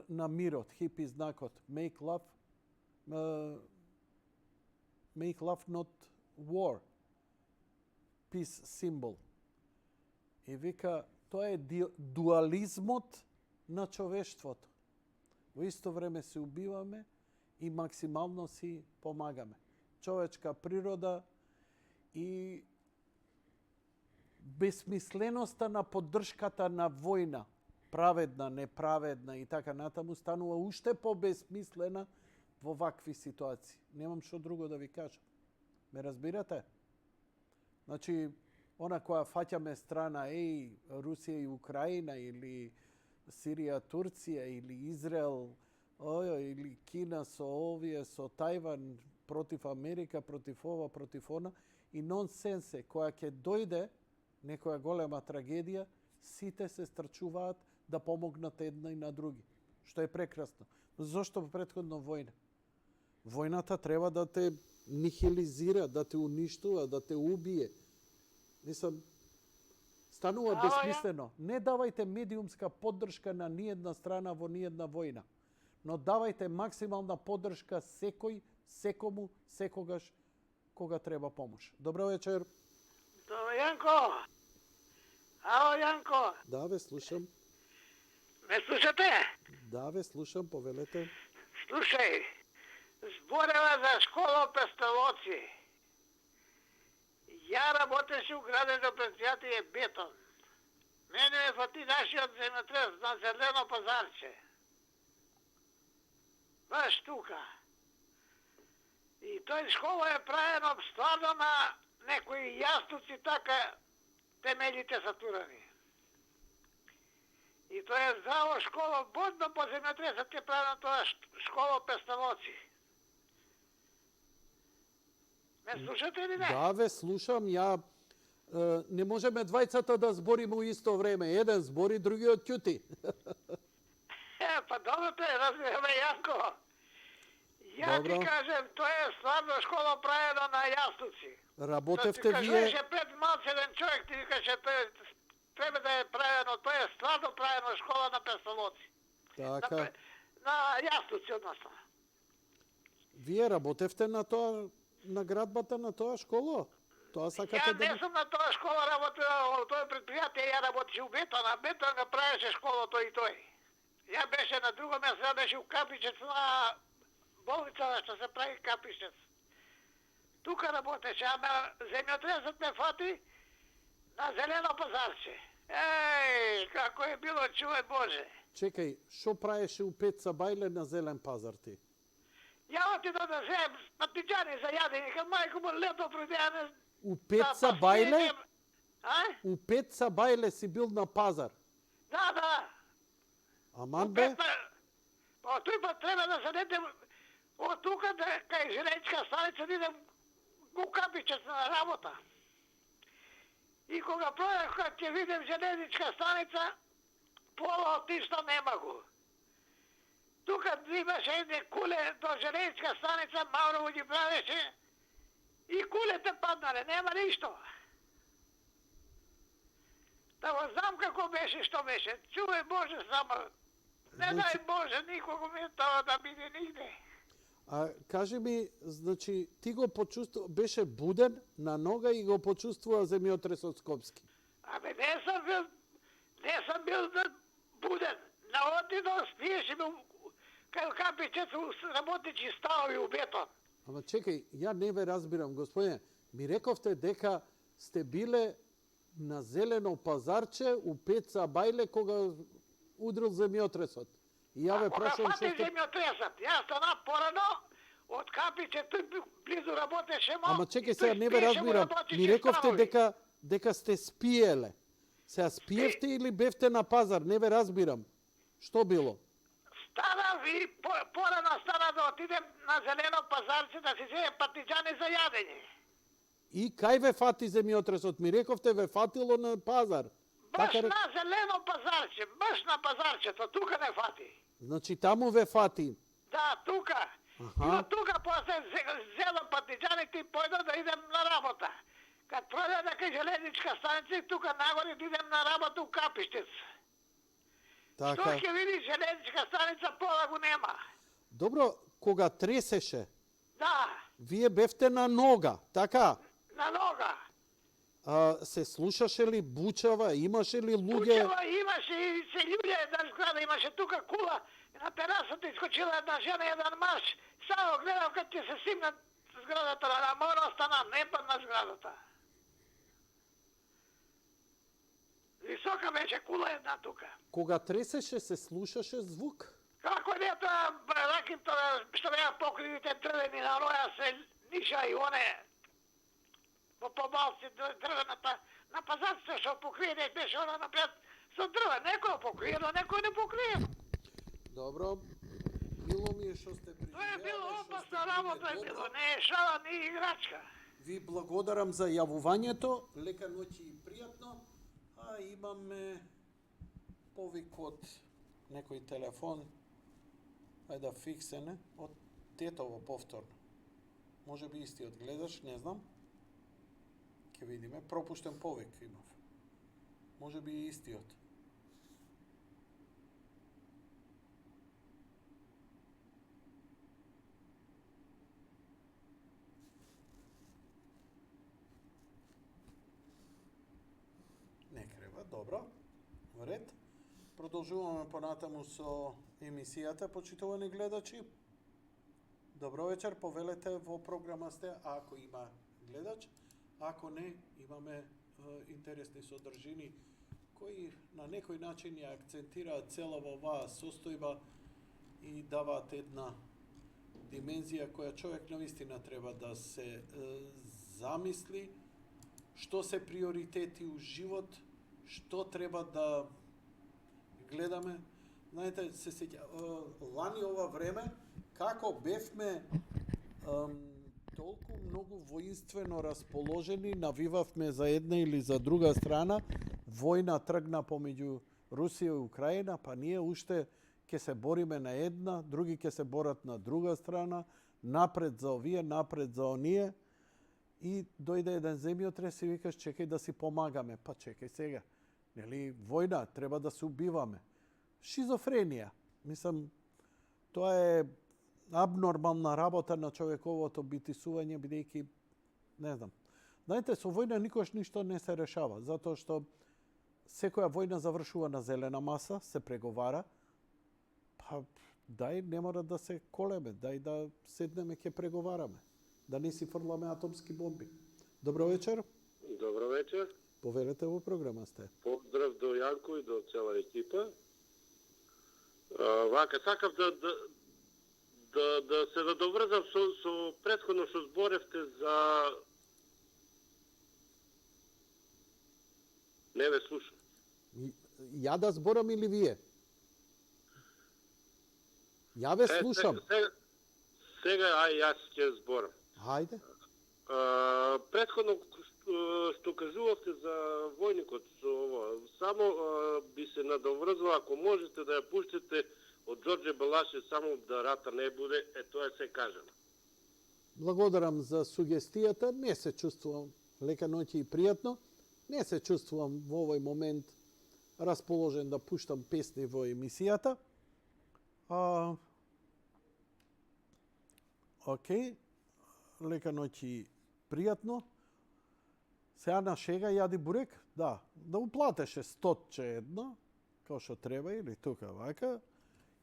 на мирот, хипи знакот, make love not war, peace symbol. И вика, тоа е дуализмот на човештвото. Во исто време се убиваме и максимално си помагаме. Човечка природа и безсмисленоста на поддршката на војна, праведна, неправедна и така натаму, станува уште по-безсмислена во вакви ситуации. Немам што друго да ви кажам. Ме разбирате? Значи, она која фаќаме страна Русија и Украина или Сирија, Турција или Израел, ili Kina so ovije, so Tajvan protiv Amerika, protiv ova, protiv ona i nonsense koja ќе dojde некоја голема трагедија, сите се страчуваат да помогнат една и на други, што е прекрасно. Зошто претходно војна? Војната треба да те нихилизира, да те уништува, да те убие. Мислам, станува безсмислено. Не давајте медиумска поддршка на ниедна страна во ниедна војна, но давајте максимална поддршка секој, секому, секогаш, кога треба помош. Добро вечер. Добро, Јанко. Ало, Јанко. Да, ве слушам. Ме слушате? Да, ве слушам, повелете. Слушај, зборева за школа Пестелоци. Ја работеше у градено предпријатие Бетон. Мене ме фати нашиот земјотрес на зелено пазарче. Баш тука. И тој школа е правено стварно на некои јастуци, така темелите са турани. И тоа е здраво школа, бодно по земјотресот е правено тоа школа Пестелоци. Ме слушате или не? Да, ве слушам. Ја не можеме двајцата да збориме у исто време. Еден збори, другиот ќути. Па добро те, разбираме, Јанко. Ја Добро. ти кажем, тоа е стварно школа правено на јастуци. Работевте Ти вие... кажеше пред малце еден човек, ти викаше, треба да е правено, тоа е стварно правено школа на Пестелоци. Така. На јастуци, односно. Вие работевте на тоа, на градбата на тоа школа? Тоа сакате Ја да... не сум на тоа школа работел, во тоа предпријатие, ја работеше у Бетон, а Бетон ga правеше школа тој и тој. Ја беше на друго место, ја беше у Капичец на болницата што се прави Капичец. Тука работеше, ама земјотресот ме фати на зелено пазарче. Еј, како е било, чувај Боже. Чекај, шо праеше у Пеца Бајле на Зелен пазар ти? Ја отидов да земам патиџани за јадење, кај мајко му лето придеане. У Пеца Бајле? А? У Пеца Бајле си бил на пазар? Да, да. Аман бе? Па тој па треба да се недем од тука да кај железничка станица да идем го Капичец на работа. И кога пројдев, кога ќе видим железничка станица, пола од тишто нема го. Тука имаше едни куле до железничка станица, Маврово ги правеше и кулете паднале, нема ништо. Да го знам како беше, што беше. Чувај Боже само. Не дај Боже никого ми тоа да биде нигде. А кажи ми, значи, ти го почувствува, беше буден на нога и го почувствува земјотресот Скопски? Абе, не сам бил буден. Наотидо спиеше ми кај Капичец работничи ставови у Бетон. Ама чекај, ја не ве разбирам, господине. Ми рековте дека сте биле на зелено пазарче у Пеца Бајле кога удрил земјотресот. И ја ве прашувам што сте... земјотресот, јас стана порано од Капиче, тој близу работеше мал. Ама чекај сега, не ве разбирам. Ми рековте дека сте спиеле. Сега спиевте или бевте на пазар? Не ве разбирам. Што било? Стана ви, порано стана да отидем на зелено пазарче да си земе патиџани за јадење. И кај ве фати земјотресот? Ми рековте ве фатило на пазар. Баш на зелено пазарче, баш на пазарчето, тука не фати. Значи таму ве фати? Да, тука. И од тука после зело патиџани ти појдов да идем на работа. Кад пројде дека железничка станица, тука нагоре да идем на работа у Капиштец. Така. Што ќе види железничка станица, пола го нема. Добро, кога тресеше, да, вие бевте на нога, така? На нога. Се слушаше ли бучава, имаше ли луѓе? Бучава имаше и се луѓе, една зграда имаше тука кула, на терасата искочила една жена, еден маж. Само гледам кад ќе се симна зградата, а мора остана, не падна зградата. Висока беше кула една тука. Кога тресеше, се слушаше звук? Како не тоа, раким тоа, што беа покривите дрвени на роја се ниша и оне, по побалци дрвената, на пазарците што покриене беше она напред со дрва, некој покриено, некој не покриено. Добро. Мило ми е што сте Тоа е преживеале, било што сте опасна биле работа, е било, добро. не е шала, не е играчка. Ви благодарам за јавувањето. Лека ноќ и пријатно. А имаме повик од некој телефон. Ајде да фиксене од Тетово повторно. Може би истиот гледаш, не знам. Ќе видиме. Пропуштен повик имав. Може би и истиот. Не крева, добро. Во ред. Продолжуваме понатаму со емисијата, почитувани гледачи. Добро вечер, повелете во програма сте, ако има гледач. Ако не, имаме интересни содржини кои на некој начин ја акцентираат целава оваа состојба и даваат една димензија која човек навистина треба да се замисли што се приоритети у живот, што треба да гледаме. Знаете, се сеќа, лани ова време, како бевме толку многу воинствено расположени, навивавме за една или за друга страна, војна тргна помеѓу Русија и Украина, па ние уште ќе се бориме на една, други ќе се борат на друга страна, напред за овие, напред за оние. И дојде еден земјотрес и викаш, чекај да си помагаме. Па чекај сега. Нели, војна, треба да се убиваме. Шизофренија. Мислам, тоа е абнормална работа на човековото битисување, бидејќи, не знам. Знаете, со војна никош ништо не се решава, затоа што секоја војна завршува на зелена маса, се преговара, па дај не мора да се колеме, дај да седнеме ќе преговараме. Да не си фрламе атомски бомби. Добро вечер. Добро вечер. Повелете во програма сте. Поздрав до Јанко и до цела екипа. Вака, сакав да се надоврзам со претходно што зборевте за... Не ве слушам. Ја да зборам или вие? Ја ве слушам. Сега, јас ќе зборам. Хајде. Претходно што кажувавте за војникот, само би се надоврзал, ако можете да ја пуштите од Џорџе Балаше, само да рата не буде, тоа се кажано. Благодарам за сугестијата, не се чувствувам, лека ноќ и пријатно, не се чувствувам во овој момент расположен да пуштам песни во емисијата. Океј, лека ноќ и пријатно. Сега на шега јади бурек, да уплатеше 100 едно, како што треба или тука вака,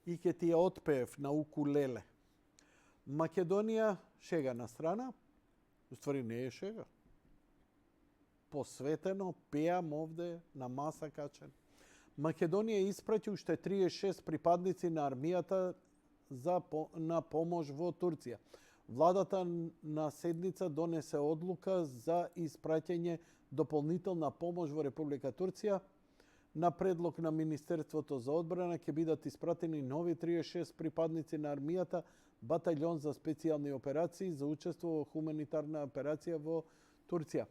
и ќе ти ја отпеев на укулеле. Македонија, шега на страна, уствари не е шега. Посветено, пеам овде на маса качен. Македонија испрати уште 36 припадници на армијата на помош во Турција. Владата на седница донесе одлука за испраќање дополнителна помош во Република Турција. На предлог на Министерството за одбрана ќе бидат испратени нови 36 припадници на армијата, батальон за специјални операции за учество во хуманитарна операција во Турција.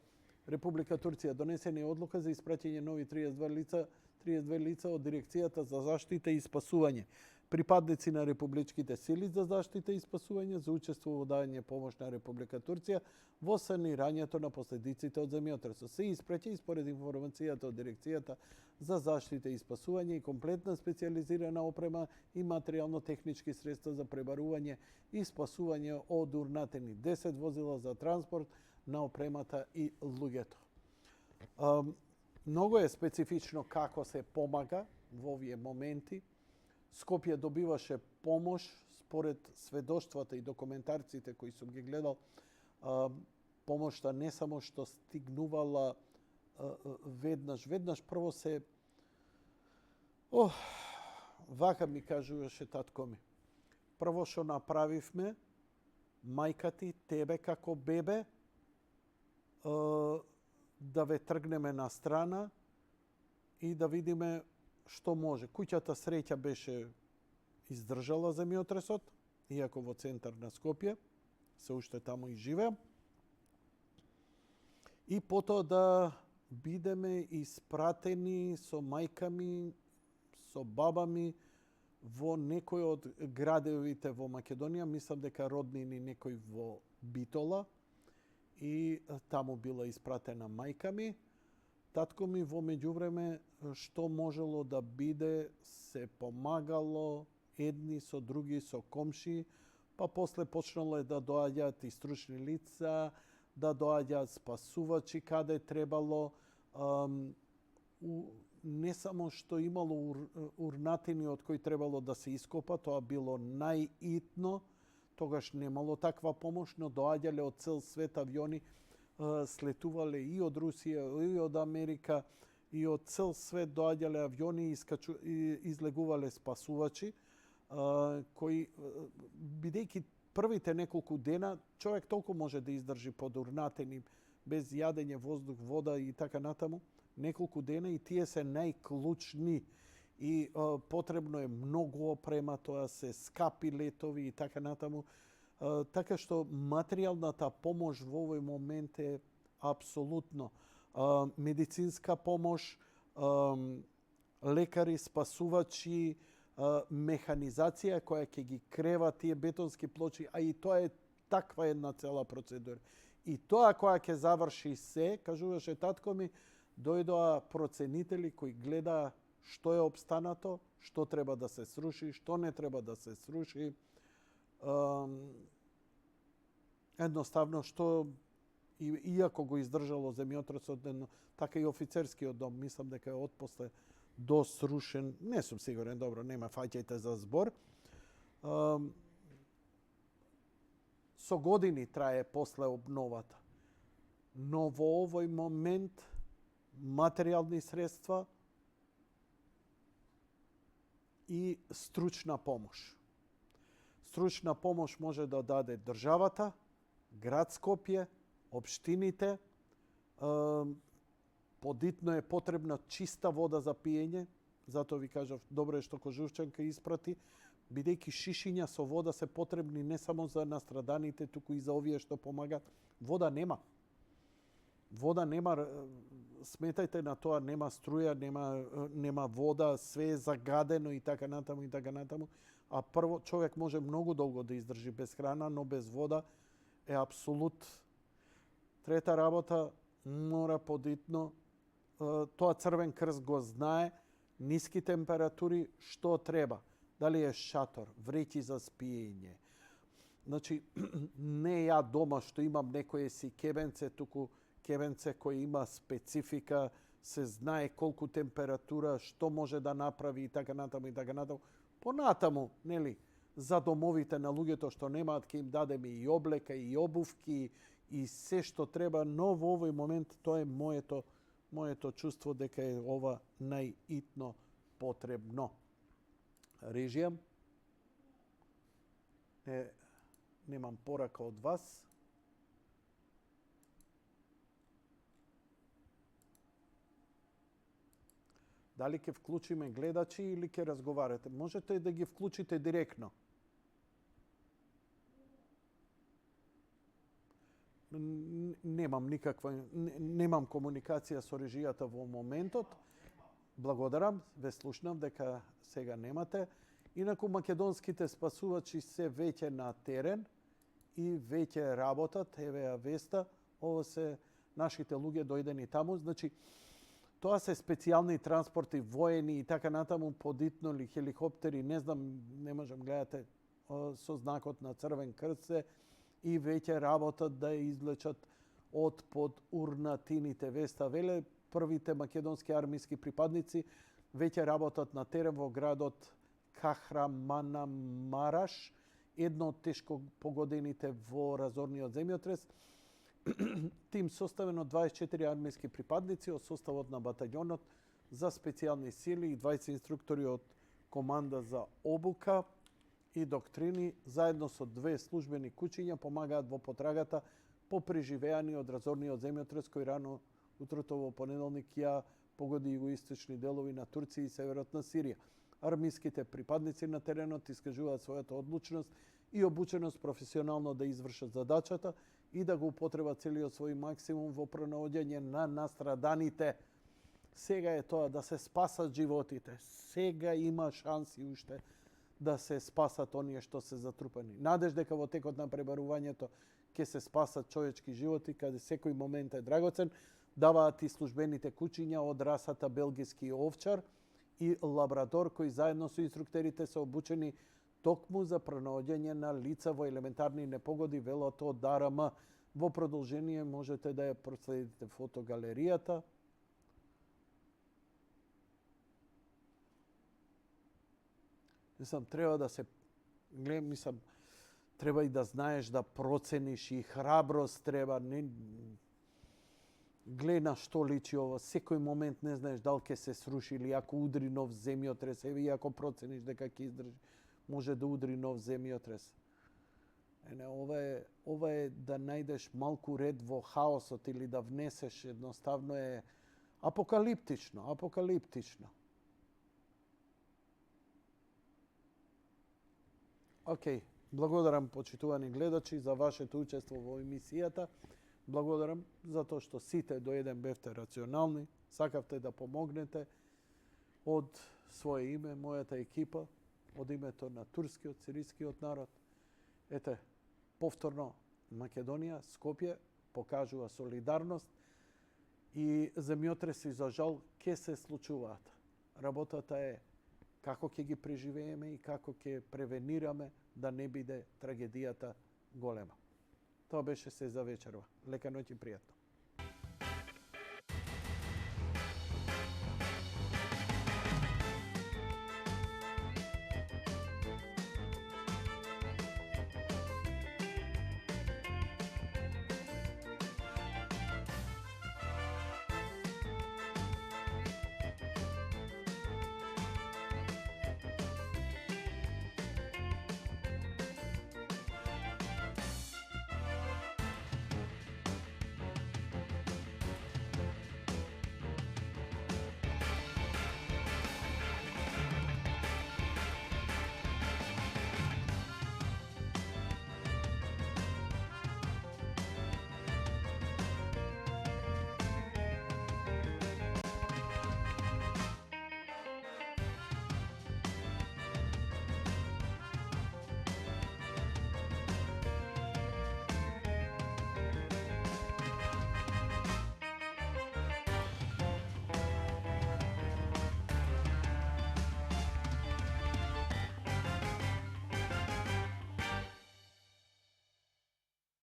Република Турција донесена одлука за испраќање нови 32 лица од Дирекцијата за заштита и спасување, припадници на републичките сили за заштита и спасување за учество во давање помош на Република Турција во санирањето на последиците од земјотресот. Се испраќа и според информацијата од Дирекцијата за заштита и спасување и комплетна специјализирана опрема и материјално-технички средства за пребарување и спасување од урнатени 10 возила за транспорт на опремата и луѓето. Многу е специфично како се помага во овие моменти. Скопје добиваше помош според сведоштвата и документарците кои сум ги гледал. Помошта не само што стигнувала веднаш прво се вака ми кажуваше татко ми. Прво што направивме, мајка ти, тебе како бебе, да ве тргнеме на страна и да видиме што може. Куќата среќа беше издржала земјотресот, иако во центар на Скопје, се уште таму и живеам. И потоа да бидеме испратени со мајками, со бабами во некој од градовите во Македонија, мислам дека роднини некој во Битола, и таму била испратена мајка ми. Татко ми во меѓувреме што можело да биде се помагало едни со други, со комши, па после почнало да доаѓаат и стручни лица, да доаѓаат спасувачи каде требало. Не само што имало урнатини од кои требало да се ископа, тоа било најитно, тогаш немало таква помош, но доаѓале од цел свет авиони, слетувале и од Русија, и од Америка, и од цел свет доаѓале авиони и излегувале спасувачи, кои, бидејќи првите неколку дена, човек толку може да издржи под урнатени, без јадење, воздух, вода и така натаму, неколку дена, и тие се најклучни. И потребно е многу опрема, тоа се скапи летови и така натаму. Така што материјалната помош во овој момент е апсолутно. Медицинска помош, лекари, спасувачи, механизација која ќе ги крева тие бетонски плочи, а и тоа е таква една цела процедура. И тоа која ќе заврши се, кажуваше татко ми, дојдоа проценители кои гледаа што е обстанато, што треба да се сруши, што не треба да се сруши. Едноставно, што иако го издржало земјотресот, така и офицерскиот дом, мислам дека е отпосле досрушен, не сум сигурен, добро, нема фаќајте за збор. Со години трае после обновата. Но во овој момент материјални средства и стручна помош. Стручна помош може да даде државата, град Скопје, општините. Подитно е потребна чиста вода за пиење, затоа ви кажав, добро е што Кожувчанка испрати, бидејќи шишиња со вода се потребни не само за настраданите, туку и за овие што помагаат. Вода нема. Вода нема, сметајте на тоа, нема струја, нема вода, све е загадено и така натаму и така натаму. А прво, човек може многу долго да издржи без храна, но без вода е апсолут. Трета работа, мора подитно, тоа Црвен крст го знае, ниски температури, што треба. Дали е шатор, вреќи за спиење. Значи, не ја дома што имам некое си кебенце, туку кебенце кој има специфика, се знае колку температура, што може да направи и така натаму и така натаму. Понатаму, нели, за домовите на луѓето што немаат, ќе им дадеме и облека, и обувки, и се што треба, но во овој момент тоа е моето чувство дека е ова најитно потребно. Режија, немам порака од вас. Дали ќе вклучиме гледачи или ќе разговарате? Можете да ги вклучите директно. Немам комуникација со режијата во моментот. Благодарам, ве слушнав дека сега немате. Инаку македонските спасувачи се веќе на терен и веќе работат, еве ја веста, ово се нашите луѓе дојдени таму, значи тоа се специјални транспорти, воени и така натаму, подитно ли хеликоптери, не знам, не можам гледате со знакот на Црвен крст и веќе работат да излечат од под урнатините. Веста веле, првите македонски армиски припадници веќе работат на терен во градот Кахраманамараш, едно од тешко погодените во разорниот земјотрес. Тим составен од 24 армиски припадници од составот на батаљонот за специјални сили и 20 инструктори од команда за обука и доктрини, заедно со 2 службени куќиња помагаат во потрагата по преживеани од разорниот земјотрес кој рано утрото во понеделник ја погоди југоисточни делови на Турција и северот на Сирија. армиските припадници на теренот искажуваат својата одлучност и обученост професионално да извршат задачата и да го употребат целиот свој максимум во пронаоѓање на настраданите. Сега е тоа да се спасат животите. Сега има шанси уште да се спасат оние што се затрупани. Надеж дека во текот на пребарувањето ќе се спасат човечки животи, каде секој момент е драгоцен, даваат и службените кучиња од расата белгиски овчар и лабрадор, кои заедно со инструктерите се обучени токму за пронаоѓање на лица во елементарни непогоди, велат од ДРМ. Во продолжение можете да ја проследите фотогалеријата. Треба да се треба и да знаеш да процениш и храброст треба. Гледа на што личи ова. Секој момент не знаеш дали ќе се сруши или ако удри нов земјотрес, и ако процениш дека ќе издржи, може да удри нов земјотрес. Ова е да најдеш малку ред во хаосот или да внесеш, едноставно е апокалиптично. Океј, благодарам, почитувани гледачи, за вашето учество во емисијата. Благодарам за тоа што сите до еден бевте рационални, сакавте да помогнете. Од своје име, мојата екипа, од името на турскиот, сирискиот народ. Ете, повторно Македонија, Скопје покажува солидарност и земјотреси за жал ќе се случуваат. Работата е како ќе ги преживееме и како ќе превенираме да не биде трагедијата голема. Тоа беше се за вечерва. Лека ноќ и пријатно.